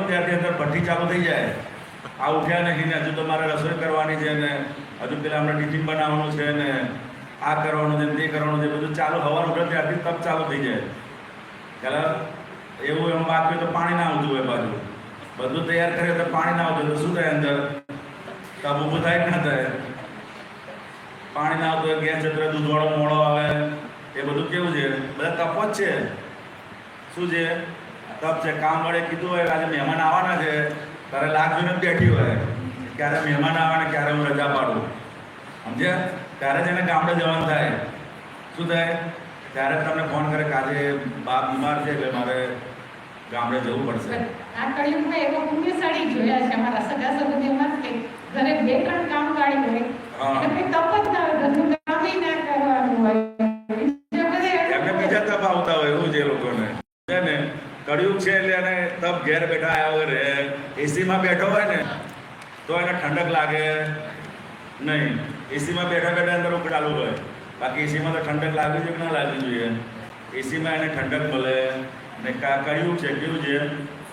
ત્યારથી અંદર ભઠ્ઠી ચાલુ થઈ જાય. આ ઉઠ્યા નહીં ને હજુ તમારે રસોઈ કરવાની છે ને હજુ પેલા હમણાં ટિફિન બનાવવાનું છે ને આ કરવાનું છે તે કરવાનું છે, બધું ચાલુ. સવાર ઉઠો ત્યારથી તપ ચાલુ થઈ જાય. પહેલાં એવું એમ વાત હોય તો પાણી ના આવતું હોય, બાજુ બધું તૈયાર કરે તો પાણી ના આવતું હોય તો શું થાય? અંદર તપ ઊભું થાય કે ના થાય? પાણી ના આવતું હોય, ગેસ જતો દૂધવાળો મોડો આવે, એ બધું કેવું છે? બધા તપો જ છે. શું છે? તપ છે. કામ વડે કીધું હોય આજે મહેમાન આવવાના છે, તારે લાખ જોઈને બેઠી હોય ક્યારે મહેમાન આવે ને ક્યારે હું રજા પાડું, સમજ્યા? ત્યારે જ એને ગામડે જવાનું થાય. શું થાય? ત્યારે તમને ફોન કરે કે આજે બાપ બીમાર છે એટલે મારે ગામડે જવું પડશે. આ કળિયુગમાં એવો પુણ્યશાળી જોયા છે અમારા સગા સંબંધીઓમાં કે ઘરે 2-3 કામવાળી હોય એટલે કોઈ તપ જ ના હોય, ઘરનું કામ ય ના કરવાનું હોય, એમને બીજા તપ આવતા હોય એવું છે એ લોકોને, છે ને. કળિયુગ છે એટલે એને તપ ઘેર બેઠા આવ્યા હોય રે. એસીમાં બેઠો હોય ને તો એને ઠંડક લાગે નહીં. એસીમાં બેઠા બેઠા અંદર ઉકળાલું હોય, બાકી એસીમાં તો ઠંડક લાગવી જોઈએ કે ના લાગવી જોઈએ? એસીમાં એને ઠંડક મળે. ને કળિયુગ છે, કેવું છે?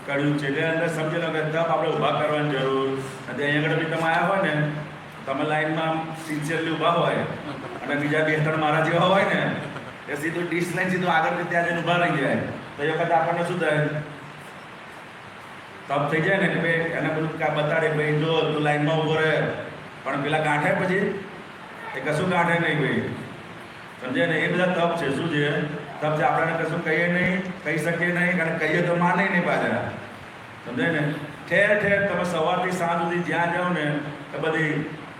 કળિયુગ છે એટલે અંદર સમજી લો કે તપ આપણે ઊભા કરવાની જરૂર નથી. અહીંયા આગળ બી તમે આવ્યા હોય ને, તમે લાઈનમાં સિન્સિયરલી ઊભા હોય અને બીજા 2-3 મારા જેવા હોય ને એ સીધું ડીશ લઈને સીધું આગળથી ત્યાં જઈને ઊભા રહી જાય તો એ વખતે આપણને શું થાય? તપ થઈ જાય ને કે ભાઈ એને બધું બતાડે, ભાઈ જો તું લાઈનમાં ઊભો રહે. પણ પેલા ગાંઠે પછી એ કશું ગાંઠે નહીં ભાઈ, સમજે ને? એ બધા તપ છે. શું છે? તપ છે. આપણને કશું કહીએ નહીં, કહી શકીએ નહીં, કારણ કહીએ તો માને નહીં પાછા, સમજે ને? ઠેર ઠેર તમે સવારથી સાંજ સુધી જ્યાં જાઓ ને તો બધી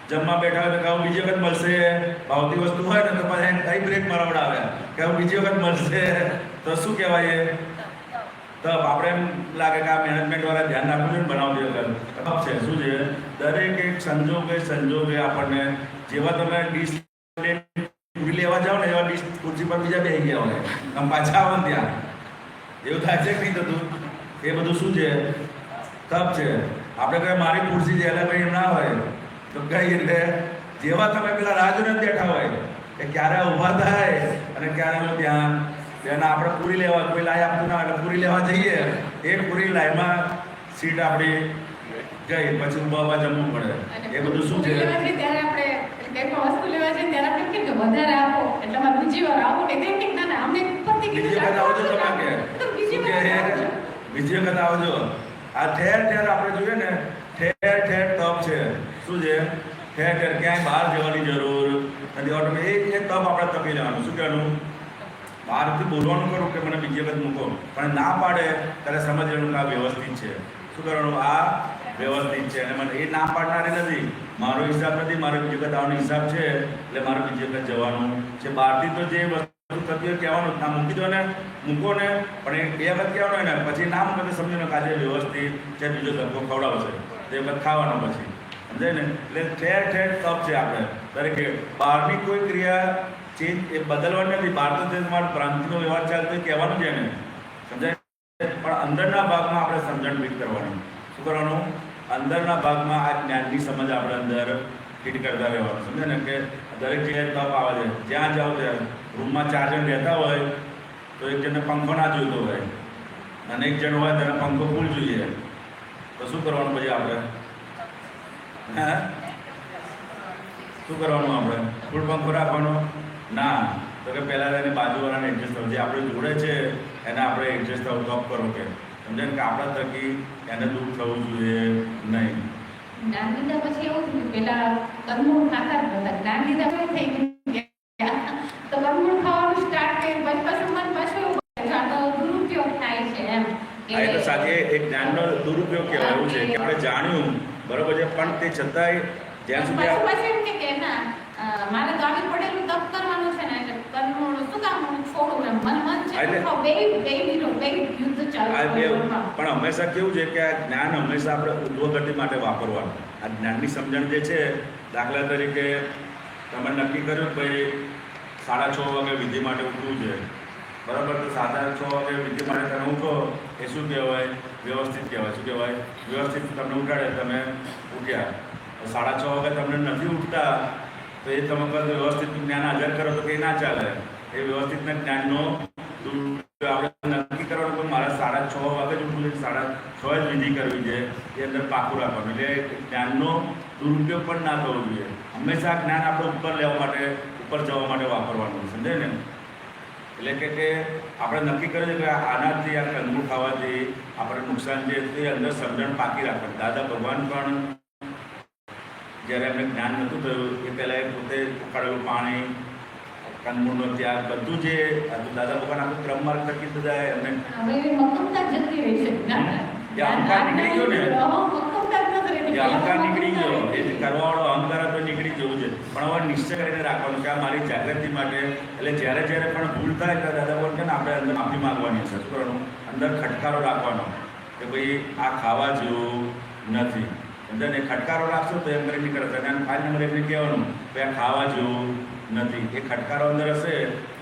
જમવા બેઠા હોય તો કહું બીજી વખત મળશે, ભાવતી વસ્તુ હોય ને તો પછી કઈ બ્રેક મરાવડાવે કે બીજી વખત મળશે. તો શું કહેવાય? એ તપ. આપણે એમ લાગે કે આ મેનેજમેન્ટ વાળા ધ્યાન રાખવું જોઈએ, બનાવતી વખત તપ છે. શું છે? દરેક એક સંજોગે આપણને જેવા તમે ડીશ પૂરી લેવા જાઓ ને એવા ડીશ ખુરશી પર બીજા બેસી ગયા હોય, તમે પાછા આવો ને ત્યાં એવું થાય છે કે નહીં થતું? એ બધું શું છે? તપ છે. આપણે કહે મારી ખુરશી છે એટલે ભાઈ એમ ના હોય તો કઈ એટલે જેવા તમે પેલા રાહ જોઈને બેઠા હોય કે ક્યારે ઊભા થાય અને ક્યારે હું ત્યાં એના આપણે પૂરી લેવા, કોઈ લાઈ આપતું ના એટલે પૂરી લેવા જઈએ, એ પૂરી લાઈમાં સીટ આપણી ગઈ, પછી ઊભા જમવું પડે. એ બધું શું છે? ત્યારે આપણે કંઈ પણ વસ્તુ લેવા જઈએ ત્યારે આપણે કેમ કે વધારે આપો એટલે મારે બીજી વાર આવો ને કંઈક ના ના અમને ઉપરથી બીજી વખત આવજો તમે કે બીજી વખત આવજો. આ ઠેર ઠેર આપણે જોઈએ ને, ઠેર ઠેર તપ છે. શું છે? ઠેર ઠેર ક્યાંય બહાર જવાની જરૂર નથી. ઓટોમેટિક એક તપ આપણે તપી લેવાનું. શું કહેવાનું? બહારથી બોલવાનું કરું કે મને બીજી વખત મૂકો, પણ ના પાડે ત્યારે સમજવાનું કે આ વ્યવસ્થિત છે. શું કરવાનું? આ વ્યવસ્થિત છે. અને મને એ ના પાડનારી નથી, મારો હિસાબ નથી, મારે બીજી વખત આવવાનો હિસાબ છે એટલે મારે બીજી વખત જવાનું છે. બહારથી તો જે વસ્તુ થતી હોય કહેવાનું ના મૂકી દો ને મૂકો ને પણ એ બે વખત કહેવાનું હોય ને પછી ના મૂકે તો સમજો ને કાજે વ્યવસ્થિત છે બીજો ધક્કો ખવડાવશે તે વખત ખાવાનો પછી સમજાય ને એટલે ઠેર ઠેર તપ છે આપણે દરેકે બહારની કોઈ ક્રિયા ચેન્જ એ બદલવાની નથી. બહાર તો તમારો પ્રાંતિનો વ્યવહાર ચાલતો કહેવાનું છે ને સમજાય પણ અંદરના ભાગમાં આપણે સમજણ ફિટ કરવાનું. શું કરવાનું? અંદરના ભાગમાં આ જ્ઞાનની સમજ આપણે અંદર ફિટ કરતા રહેવાનું. સમજે ને કે દરેક જગ્યાએ તપ આવે છે. જ્યાં જાઓ ત્યાં રૂમમાં 4 જણ રહેતા હોય તો એક જણને પંખો ના જોઈતો હોય અને એક જણ હોય તેને પંખો ફૂલ જોઈએ તો શું કરવાનું પછી આપણે? હા શું કરવાનું? આપણે ફૂલ પંખો રાખવાનો ના તો કે પહેલાં એને બાજુવાળાને એડજસ્ટ થવું. જે આપણે જોડે છે એને આપણે એડજસ્ટ થવું તપ કરો કે સમજાય કે આપણા થકી એને દુઃખ થવું જોઈએ નહીં. જ્ઞાન લીધા પછી એવું થયું પેલા કંદમૂળ ખાતા જ નતા. જ્ઞાન લીધા પછી થઈ ગયું તો કંદમૂળ ખાવાનું સ્ટાર્ટ કર્યું પછી મન પાછું આ તો દુરુપયોગ થાય છે એમ. હા એ તો સાચે એક જ્ઞાનનો દુરુપયોગ કહેવાય એવું છે કે આપણે જાણ્યું બરોબર છે પણ તે છતાંય જ્યાં સુધી પછી એમ કે ના મારે તો આવી પડેલું તપ કરવાનું છે ને એટલે કંદમૂળ શું કામ છોડું એમ મન છે બે યુદ્ધ ચાલુ. પણ હંમેશા કેવું છે કે આ જ્ઞાન હંમેશા આપણે ઉદ્વગતિ માટે વાપરવાનું. આ જ્ઞાનની સમજણ જે છે દાખલા તરીકે તમે નક્કી કર્યું કે ભાઈ 6:30 વાગે વિધિ માટે ઉઠવું છે બરાબર તો 6:30 વાગે વિધિ માટે તમે ઉઠો એ શું કહેવાય? વ્યવસ્થિત કહેવાય. શું કહેવાય? વ્યવસ્થિત તમને ઉઠાડે તમે ઉઠ્યા. 6:30 વાગે તમને નથી ઉઠતા તો એ તમે વ્યવસ્થિત જ્ઞાન હાજર કરો તો કંઈ ના ચાલે. એ વ્યવસ્થિતના જ્ઞાનનો આપણે નક્કી કરવાનું કે મારે 6:30 વાગે જ ઉઠવું છે, 6:30 જ વિધિ કરવી છે એ અંદર પાકું રાખવાનું. એટલે જ્ઞાનનો દુરુપયોગ પણ ના થવો જોઈએ. હંમેશા જ્ઞાન આપણે ઉપર લેવા માટે ઉપર જવા માટે વાપરવાનું. સમજાય ને? એટલે કે આપણે નક્કી કર્યું છે કે આનાથી આ કંદમૂળ ખાવાથી આપણે નુકસાન છે તે અંદર સમજણ પાકી રાખવાની. દાદા ભગવાન પણ જ્યારે એમને જ્ઞાન નહોતું થયું એ પહેલાં એ પોતે ઉકાળેલું પાણી કંદમૂળનો ત્યાગ બધું જે દાદા ભગવાન આખું ક્રમમાર્ગ થકી બધા એમને મક્કમતા જતી રહી છે. અહંકાર નીકળી ગયો ને એ અહંકાર નીકળી ગયો એ કરવાવાળો અહંકાર તો નીકળી જવું છે. પણ હવે નિશ્ચય કરીને રાખવાનું કે આ મારી જાગૃતિ માટે એટલે જ્યારે જ્યારે પણ ભૂલ થાય ત્યારે દાદા ભગવાન કે ને આપણે અંદર માફી માગવાની છે. શું કરવાનું? અંદર ખટકારો રાખવાનો કે ભાઈ આ ખાવા જેવું નથી. સમજાય ને? ખટકારો રાખશો તો એમ કરી નીકળશે અને ફાઇલ નંબર એમને કહેવાનું કે આ ખાવા જેવું નથી. એ ખટકારો અંદર હશે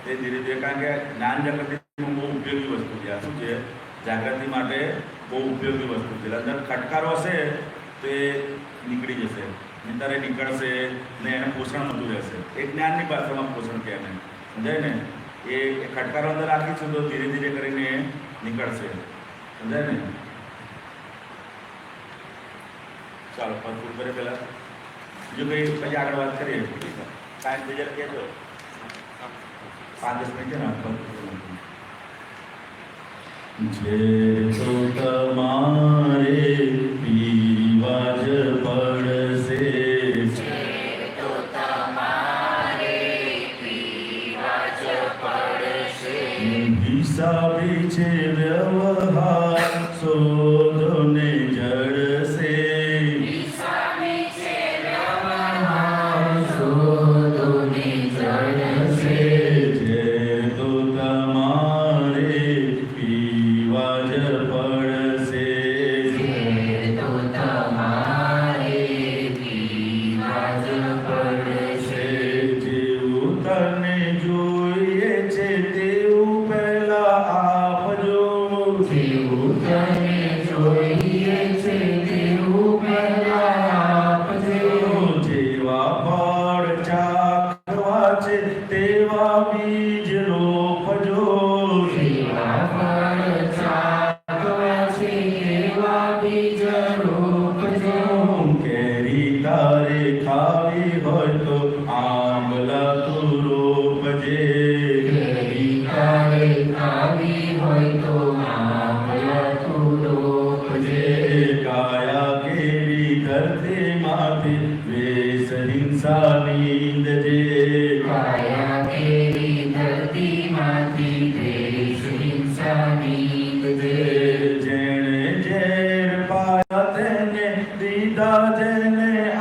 તે ધીરે ધીરે કારણ કે જ્ઞાન જાગૃતિ બહુ ઉપયોગી વસ્તુ છે. શું છે? જાગૃતિ માટે બહુ ઉપયોગી વસ્તુ છે. અંદર ખટકારો હશે તો એ નીકળી જશે ત્યારે નીકળશે ને એને પોષણ મળતું રહેશે. એ જ્ઞાનની ભાષામાં પોષણ કહે ને સમજાય ને? એ ખટકારો અંદર રાખીશું તો ધીરે ધીરે કરીને નીકળશે. સમજાય ને? ચાલો પદ પૂરું કરીએ પહેલાં બીજું કંઈ પછી આગળ વાત કરીએ. ટાઈમ થઈ જાય કહેજો 5-10 મિનિટ છે ને જે તો તમારે પીવા જ પડશે હિસાબી છે વ્યવહાર શોધોને જડશે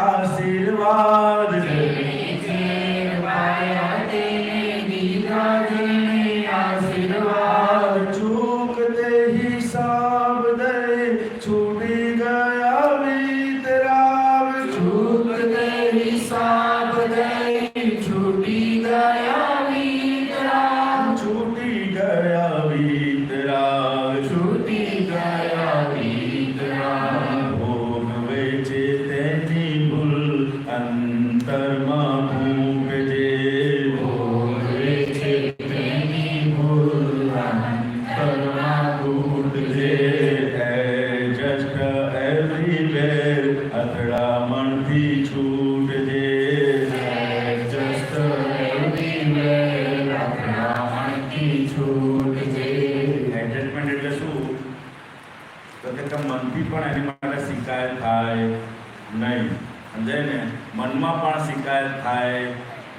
આશીર્વાદ ગયા વિતરાગ છૂટી ગયા વિતરાગ ભોગવે છે તેની ભૂલ અંતરમાં ભૂગજે ભોગવે છે તેની ભૂલ અંતરમાં ભૂગજે જસ્ટ એવરીવેર અથડામણથી છૂટજે જસ્ટ એવરીવેર અથડામણથી છૂટજે એડજસ્ટમેન્ટ એટલે શું? તો કે મનથી પણ એની માટે શિકાયત થાય નહીં, સમજાય ને? મનમાં પણ શિકાયત થાય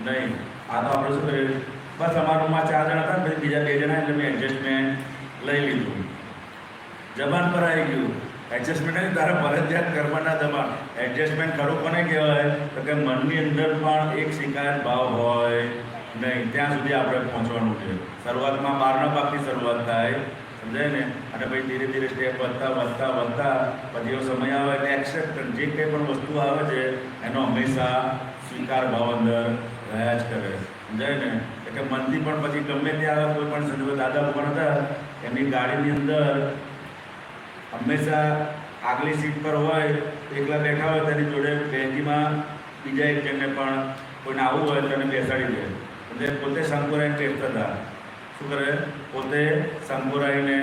નહીં. આ તો આપણે શું કરીએ, બસ અમારા રૂમમાં 4 જણા હતા ને પછી બીજા 2 જણા એટલે મેં એડજસ્ટમેન્ટ લઈ લીધું. જબાન પર આવી ગયું એડજસ્ટમેન્ટ નહીં, તારે ફરજિયાત કરવાના દબાણ. એડજસ્ટમેન્ટ ખરું કોને કહેવાય? તો કે મનની અંદર પણ એક શિકાયત ભાવ હોય નહીં. ત્યાં સુધી આપણે પહોંચવાનું છે. શરૂઆતમાં 12ના ભાગથી શરૂઆત થાય, સમજાય ને? અને પછી ધીરે ધીરે સ્ટેપ વધતા પછી એવો સમય આવે એટલે એક્સેપ્ટન્સ, જે કંઈ પણ વસ્તુ આવે છે એનો હંમેશા સ્વીકાર ભાવ અંદર રહ્યા જ કરે, સમજાય ને? એટલે કે મનથી પણ પછી ગમે તે આવે કોઈ પણ સંજોગો, દાદા ભગવાન હતા એમની ગાડીની અંદર હંમેશા આગલી સીટ પર હોય, એકલા બેઠા હોય તેની જોડે બેંકીમાં બીજા એક જણને પણ કોઈને આવવું હોય તેને બેસાડી દે. એટલે પોતે સંકોરાઈને બેસતા હતા. શું કરે? પોતે સંકોરાઈને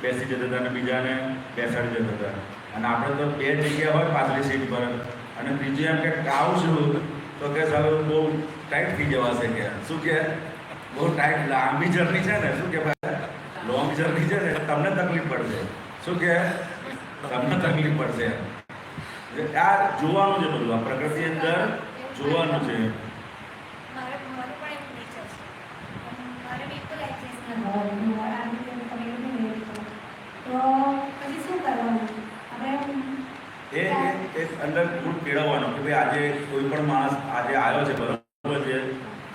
બેસી જતા હતા અને બીજાને બેસાડી દેતા હતા. અને આપણે તો 2 જગ્યા હોય પાછલી સીટ પર અને ત્રીજી એમ કે આવું છું તો કે સારું બહુ ટાઈટ થઈ જવાશે કે શું કે બહુ ટાઈટ લાંબી જર્ની છે ને, શું કે ભાઈ લોંગ જર્ની છે ને તમને તકલીફ પડશે. શું કે તમને તકલીફ પડશે. આ જોવાનું છે બધું, આ પ્રકૃતિ અંદર જોવાનું છે. મારે પણ એવું નેચર છે. મારે બિલકુલ એડજસ્ટ ન તો પછી શું કરવાનું? આપણે એ અંદર થોડું કેળવવાનું કે ભાઈ આજે કોઈ પણ માણસ આજે આવ્યો છે, બરોબર છે,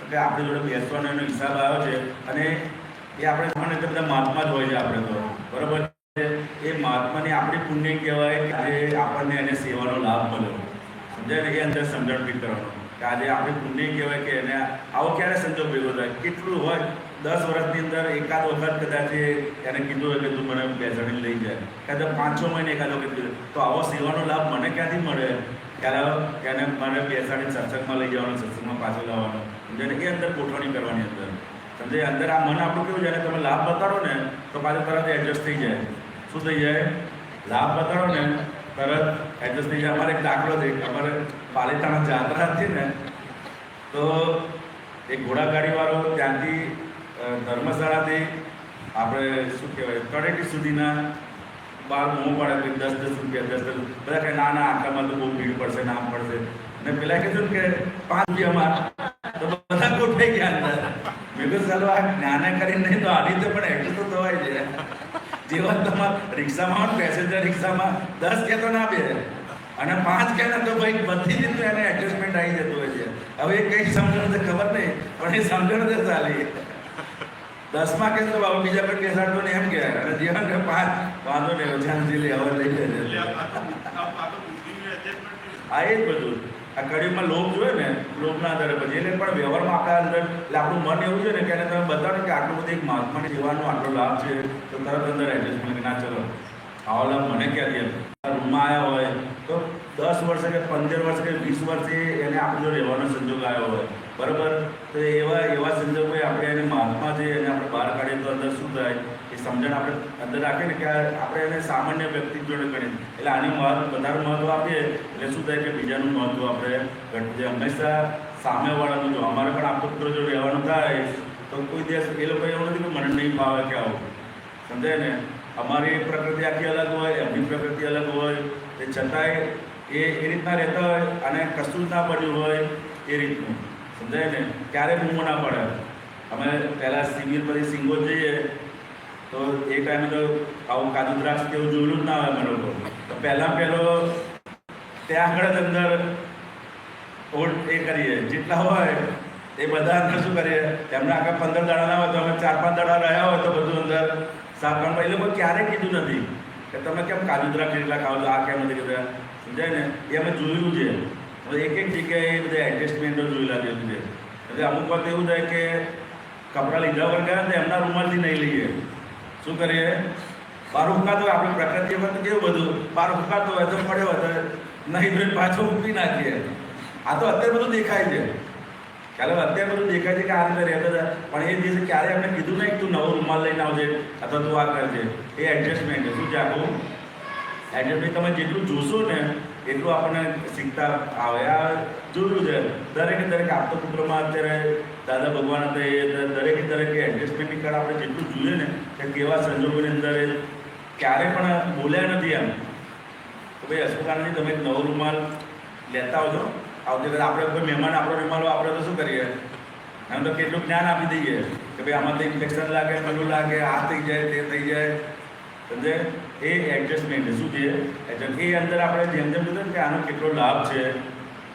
કે આપણી જોડે બેસવાનો એનો હિસાબ આવ્યો છે અને એ આપણે સમજે એટલે બધા મહાત્મા જ હોય છે આપણે તો, બરોબર છે. એ મહાત્માની આપણી પુણ્ય કહેવાય કે આજે આપણને એને સેવાનો લાભ મળ્યો, સમજાય ને? એ અંદર સમજણ ફીટ કરવાનું કે આજે આપણી પુણ્ય કહેવાય કે એને આવો ક્યારે સંજોગ ભેગો થાય. કેટલું હોય 10 વર્ષની અંદર એકાદ વખત કદાચ એને કીધું હોય કે તું મને બેસાડીને લઈ જાય, કદાચ 5-6 મહિને એકાદ વખત કીધું, તો આવો સેવાનો લાભ મને ક્યાંથી મળે? ત્યારે એને મને બેસાડીને સત્સંગમાં લઈ જવાનો, સત્સંગમાં પાછો લાવવાનો, સમજાય ને? એ અંદર ગોઠવણી કરવાની અંદર, સમજાય? અંદર આ મન આપણું કેવું છે, તમે લાભ બતાડો ને તો પાછું તરત એડજસ્ટ થઈ જાય. શું થઈ જાય? લાભ બતાડો ને તરત એડજસ્ટ થઈ જાય. અમારે એક દાખલો છે, અમારે પાલિતાણા જાત્રા હતી ને તો એક ઘોડાગાડીવાળો ત્યાંથી ધર્મશાળાથી આપણે શું કહેવાય તળેટી સુધીના બાર મોં પડે કે 10-10 રૂપિયા 10 બધા કે ના આટલામાં તો બહુ ભીડ પડશે, નામ પડશે. અને પેલા કીધું કે 5 રૂપિયામાં, તો બધા ગોઠવાઈ ગયા અંદર. મેં કહ્યું ચાલો આ જ્ઞાને કરીને નહીં તો આ રીતે પણ એડજસ્ટ તો થવાય છે. જેવા તમારા રિક્ષામાં પેસેન્જર રિક્ષામાં 10 કે તો ના બે અને 5 કે ને તો ભાઈ બધી રીતે એને એડજસ્ટમેન્ટ આવી જતું હોય છે. હવે એ કઈ સમજણ તો ખબર નહીં પણ એ સમજણ તો ચાલી 10માં કે તો બીજા પર બેસાડતો ને એમ કહેવાય અને જીવન કે 5 વાંધો નહીં ઓછાથી લઈ હવે લઈ જશે. આ એ જ બધું આ કડીમાં લોભ જોઈએ ને, લોભના આધારે પછી એટલે પણ વ્યવહારમાં આપણા અંદર એટલે આપણું મન એવું છે ને કે એને તમે બતાવો કે આટલું બધું એક મહાત્માની સેવાનો આટલો લાભ છે તો તરત અંદર એડજસ્ટમેન્ટ ના ચલો આવો લાભ મને ક્યાંથી રૂમમાં આવ્યા હોય તો 10 વર્ષે કે 15 વર્ષે કે 20 વર્ષે એને આપણો રહેવાનો સંજોગ આવ્યો હોય, બરાબર? તો એવા સંજોગો આપણે એને મહાત્મા છે એને આપણે બહાર કાઢીએ તો અંદર શું થાય એ સમજણ આપણે અંદર રાખીએ ને કે આપણે એને સામાન્ય વ્યક્તિ જોડે ગણીએ એટલે આની વધારે મહત્ત્વ આપીએ એટલે શું થાય કે બીજાનું મહત્ત્વ આપણે ઘટે. હંમેશા સામેવાળાનું જો અમારે પણ આપતો પુત્ર જો રહેવાનું થાય તો કોઈ દિવસ એ લોકો એવું નથી કે મને નહીં ફાવે કે આવું, સમજાય ને? અમારી પ્રકૃતિ આખી અલગ હોય, એમની પ્રકૃતિ અલગ હોય, તે છતાંય એ રીતના રહેતા હોય અને કશું ના પડ્યું હોય એ રીતનું, સમજાય ને? ક્યારે બૂમો ના પડે. અમે પહેલાં શિબિર પછી સિંગોદ જઈએ તો એ ટાઈમે તો આવું કાજુ દ્રાક્ષ કેવું જોયેલું જ ના હોય અમે લોકો. તો પહેલો ત્યાં આગળ જ અંદર એ કરીએ જેટલા હોય એ બધા અંદર શું કરીએ, એમને આખા 15 દાડા ના હોય તો અમે 4-5 દાડા રહ્યા હોય તો બધું અંદર સાફ કરવાનું. એ લોકો ક્યારેય કીધું નથી કે તમે કેમ કાજુ દ્રાક્ષ એટલા ખાવ છો, આ કેમ નથી કીધું, સમજાય ને? એ અમે જોયું છે. એક જગ્યાએ બધા એડજસ્ટમેન્ટો જોયેલા જેવું છે. એટલે અમુક વખત એવું થાય કે કપડાં લીધા વગર ગયા તો એમના રૂમાલથી નહીં લઈએ. શું કરીએ? બહાર ઉકાતો હોય, આપણી પ્રકૃતિ વખત કેવું બધું બહાર ઉકાતો હોય તો પડ્યો હોય તો નહીં ધોઈને પાછો મૂકી નાખીએ. આ તો અત્યારે બધું દેખાય છે, ખ્યાલ આવે? અત્યારે બધું દેખાય છે કે આ રીતે રહેતા હતા, પણ એ દિવસે ક્યારે એમને કીધું નહીં તું નવો રૂમાલ લઈને આવજે અથવા તું આ કરજે. એ એડજસ્ટમેન્ટ છે. શું છે આખું એડજસ્ટમેન્ટ? તમે જેટલું જોશો ને એટલું આપણને શીખતા આવે. આ જોયું છે દરેકે દરેક આપતો પુત્રમાં અત્યારે દાદા ભગવાન હતા, એ દરેકે દરેક એડજસ્ટમેન્ટની કળા આપણે જેટલું જોઈએ ને કે કેવા સંજોગોની અંદર એ ક્યારે પણ બોલ્યા નથી એમ તો ભાઈ અશ્વકાંડની તમે એક નવો રૂમાલ લેતા આવજો. આવતી આપણે કોઈ મહેમાન આપણો રૂમાલ આપણે તો શું કરીએ? એમ તો કેટલું જ્ઞાન આપી દઈએ કે ભાઈ આમાંથી ઇન્ફેક્શન લાગે, પેલું લાગે, આ થઈ જાય, તે થઈ જાય. સમજે? એ એડજસ્ટમેન્ટ શું છે? એ અંદર આપણે જેમ જેમ કીધું ને કે આનો કેટલો લાભ છે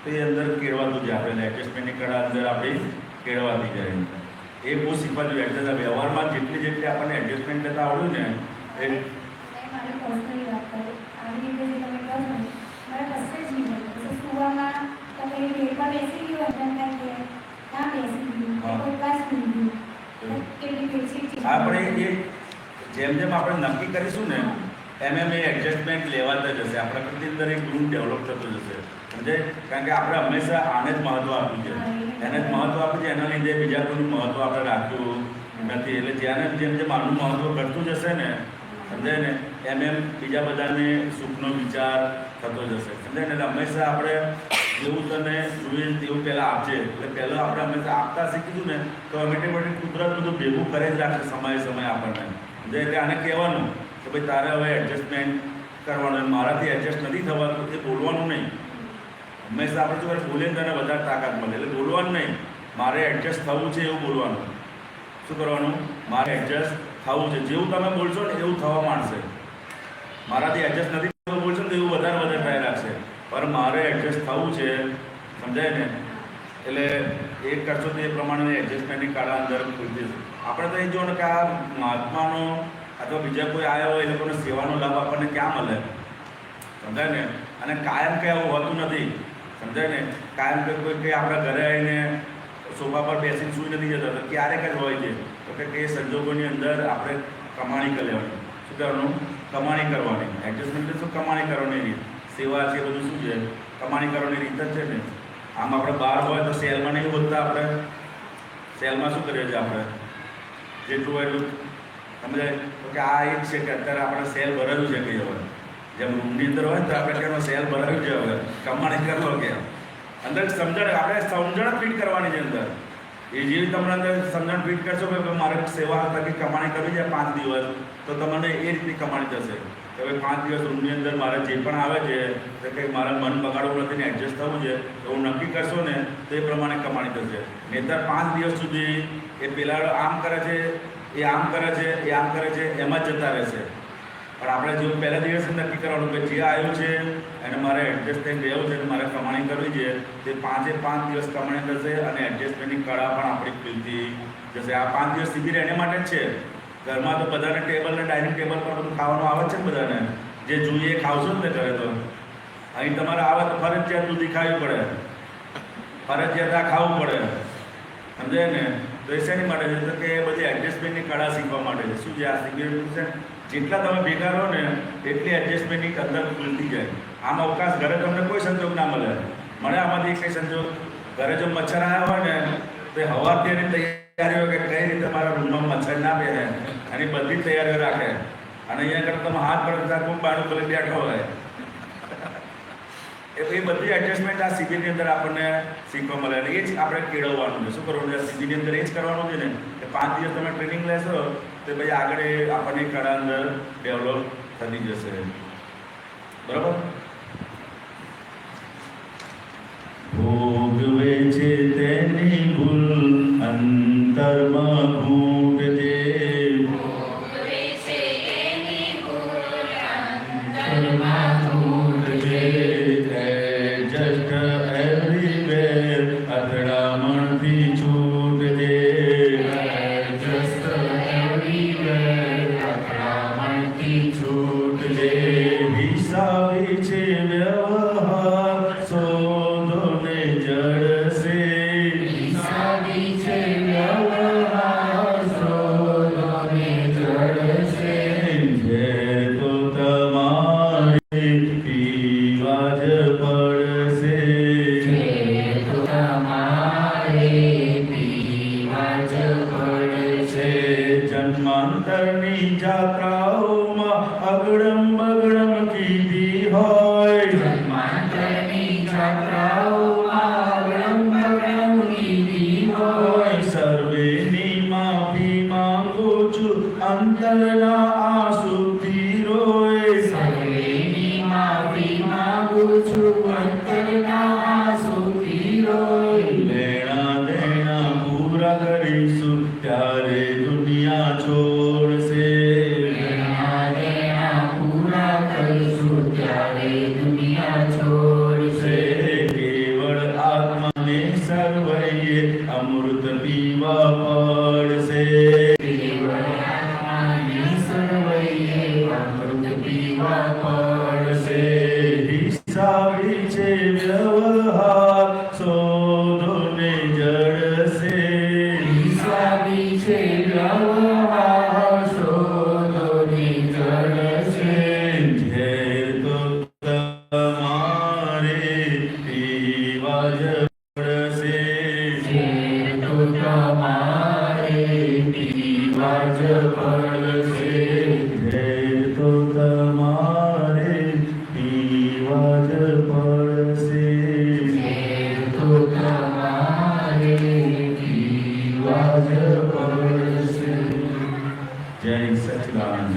તો એ અંદર કેળવાતું જાય. આપણે એડજસ્ટમેન્ટની કળા અંદર આપણી કેળવાતી જાય. એ બહુ શીખવા જોઈએ. એડજસ્ટ વ્યવહારમાં જેટલી આપણને એડજસ્ટમેન્ટ લેતા આવડ્યું ને એ મારે પર્સનલી વાત કરું. આવી રીતે જે તમે કહો છો મારે કશે જ નહીં મળે. સુવામાં તમે બેડમાં બેસી ગયો એટલે થાય કે ના બેસી ગયું, કોઈ કાચ નહીં ગયું, કેટલી બેસી આપણે એ જેમ જેમ આપણે નક્કી કરીશું ને એમ એ એડજસ્ટમેન્ટ લેવાતા જશે. આપણા પ્રતિ અંદર એક ગુણ ડેવલપ થતો જશે. સમજે? કારણ કે આપણે હંમેશા આને જ મહત્ત્વ આપ્યું છે, એને જ મહત્ત્વ આપ્યું છે. એના લીધે બીજા કોઈનું મહત્ત્વ આપણે રાખ્યું નથી. એટલે જ્યાં જેમ જેમ આનું મહત્ત્વ કરતું જશે ને સમજાય ને એમ બીજા બધાને સુખનો વિચાર થતો જશે. સમજાય ને? એટલે હંમેશા આપણે જેવું તને જોઈએ તેવું પહેલાં આપજે. એટલે પહેલાં આપણે હંમેશા આપતા શીખીશું ને તો ઓટોમેટિક કુદરત બધું ભેગું કરે જ રાખશે સમયે આપણને. સમજાય? એટલે આને કહેવાનું કે ભાઈ તારે હવે એડજસ્ટમેન્ટ કરવાનું. મારાથી એડજસ્ટ નથી થવાતું એ બોલવાનું નહીં. હંમેશા આપણે જો બોલીએ તને વધારે તાકાત મળે. એટલે બોલવાનું નહીં, મારે એડજસ્ટ થવું છે એવું બોલવાનું. શું કરવાનું? મારે એડજસ્ટ થવું છે. જેવું તમે બોલશો ને એવું થવા માંડશે. મારાથી એડજસ્ટ નથી થવું બોલશો ને તો એવું વધારે ટ્રાય રાખશે. પણ મારે એડજસ્ટ થવું છે. સમજાય ને? એટલે એ કરશો તો એ પ્રમાણે એડજસ્ટમેન્ટની કાળા અંદર ખુલતી. આપણે તો એ જો ને કે આ મહાત્માનો અથવા બીજા કોઈ આવ્યા હોય એ લોકોને સેવાનો લાભ આપણને ક્યાં મળે? સમજાય ને? અને કાયમ કંઈ આવું હોતું નથી. સમજાય ને? કાયમ કોઈ કંઈ આપણા ઘરે આવીને સોફા પર બેસીને સૂઈ નથી જતા. તો ક્યારેક જ હોય છે તો કે એ સંજોગોની અંદર આપણે કમાણી કરી લેવાની. શું કરવાનું? કમાણી કરવાની. એડજસ્ટમેન્ટ શું? કમાણી કરવાની રીત. સેવા છે બધું શું છે? કમાણી કરવાની રીત જ છે ને. આમ આપણે બહાર હોય તો સેલમાં નહીં બોલતા. આપણે સેલમાં શું કરીએ છીએ? આપણે જેટલું હોય એટલું સમજાય તો કે આ એક છે કે અત્યારે આપણે સેલ ભરેલું છે કંઈ હવે જેમ રૂમની અંદર હોય ને તો આપણે કેનો સેલ ભરાયું છે હવે કમાણી કરો કે અંદર સમજણ આપણે સમજણ ફીટ કરવાની છે અંદર. એ જેવી તમને અંદર સમજણ ફીટ કરશો કે મારે સેવા થકી કમાણી કરવી છે 5 દિવસ તો તમને એ રીતની કમાણી થશે કે ભાઈ 5 દિવસ રૂમની અંદર મારે જે પણ આવે છે તો કંઈ મારે મન બગાડવું નથી ને એડજસ્ટ થવું છે તો હું નક્કી કરશો ને તો એ પ્રમાણે કમાણી થશે. નહીંતર 5 દિવસ સુધી એ પેલા આમ કરે છે, એ આમ કરે છે, એ આમ કરે છે, એમાં જ જતા રહેશે. પણ આપણે જેવું પહેલા દિવસે નક્કી કરવાનું કે જે આવ્યું છે એને મારે એડજસ્ટ થઈને રહેવું છે, મારે કમાણી કરવી છે તે 5 દિવસ કમાણી થશે અને એડજસ્ટમેન્ટની કળા પણ આપણી ખુલતી જશે. આ 5 દિવસ શિબિર એને માટે જ છે. ઘરમાં તો બધાને ટેબલ ને ડાઇનિંગ ટેબલ પર બધું ખાવાનું આવે છે ને બધાને જે જોઈએ એ ખાવશો જ ને ઘરે. તો અહીં તમારે આવે તો ફરજિયાત દૂધી ખાવી પડે, ફરજિયાત આ ખાવું પડે. સમજાય ને? તો એ શેની માટે છે? તો કે બધી એડજસ્ટમેન્ટની કળા શીખવા માટે છે. શું છે આ શિબિર? છે જેટલા તમે ભેગા રહો ને એટલી એડજસ્ટમેન્ટની અંદર ખુલતી જાય. આમ અવકાશ ઘરે તમને કોઈ સંજોગ ના મળે. મને આમાંથી કંઈ સંજોગ ઘરે જો મચ્છર આવ્યા હોય ને તો હવાથી એની તૈયારીઓ કે કઈ રીતે મારા રૂમમાં મચ્છર ના બેસે એની બધી તૈયારીઓ રાખે. અને અહીંયા આગળ તમે હાથ પડતા ખૂબ બાળકો ભલે બેઠો હોય એ બધી એડજસ્ટમેન્ટ આ શિબિરની અંદર આપણને શીખવા મળે. અને એ જ આપણે કેળવવાનું છે. શું કરવાનું છે? શિબિરની અંદર એ જ કરવાનું છે ને કે 5 દિવસ તમે ટ્રેનિંગ લેશો તો ભાઈ આગળ આપણને કળા અંદર ડેવલપ થતી જશે. બરાબર? ભોગવે છે તેની ભૂલ અંતરમાં ઘૂંટ દે. Just everywhere અથડામણથી છૂટ દે. Just everywhere અથડામણથી છૂટ દે. હિસાબી છે વ્યવહાર શોધો ને જડશે. હિસાબી છે વ્યવહાર જન્માંતરની જાત્રાઓમાં અગડમ બગડમ કીધી હોય. જન્માંતરની જાત્રાઓમાં અગડમ બગડમ કીધી હોય. સર્વેની માફી માંગુ છું અંતરના આંસુથી રોય. સર્વેની માફી માંગુ છું અંતરના આંસુથી રોય. લેણા દેણા પૂરા કરીશું ત્યારે દુનિયા છોડશે. લેણા દેણા પૂરા કરીશું ત્યારે દુનિયા છોડશે. કેવળ આત્માને સર્વૈયે અમૃત પીવા પડશે. કેવળ આત્માને સર્વૈયે અમૃત પીવા પડશે. હિસાબી છે વ્યવહાર શોધોને જડશે. હિસાબી છે વ્યવહાર શોધોને જડશે. ઝેર તો તમારે પીવા જ પડશે. ઝેર તો તમારે પીવા જ પડશે. ઝેર તો તમારે પીવા જ પડશે. ઝેર તો તમારે પીવા જ પડશે. જય સચિદાનંદ.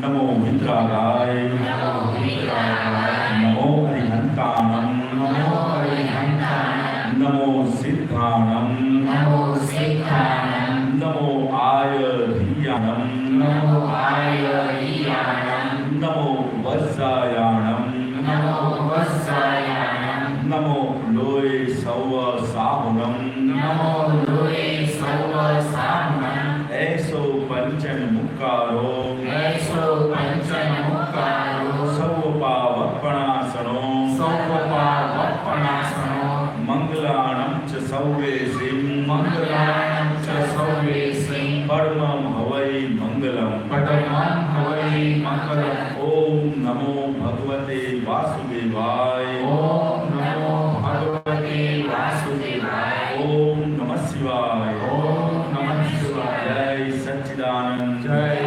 નમો મિત્રાગાય નમો મિત્રાય. નમો અરિહંતાણમ નમો અરિહંતાણમ. નમો સિદ્ધાણમ નમો સિદ્ધાણમ. નમો આયધિયાણમ નમો આયરિયાણમ. નમો વત્સાયાણમ નમો વત્સાયાણમ. નમો લોય સૌ સાહુનમ નમો લોય સર્વ સામનમ. એસો પંચન મુકારો એસો પંચન મુકારો. સૌ પાવપણાસનો સૌપપાવપણાસનો. મંગલાણમ ચ સૌવે શ્રીમ મંગલાણમ ચ સૌવે શ્રી. પરમં હવૈ મંગલમ. પરમં હવૈ મંગલમ. ઓમ નમો ભગવતે વાસુદેવાય. ઓમ નમો ભગવતે વાસુદેવાય. ઓમ નમઃ શિવાય. ઓમ નમઃ શિવાય. જય સચ્ચિદાનંદ. જય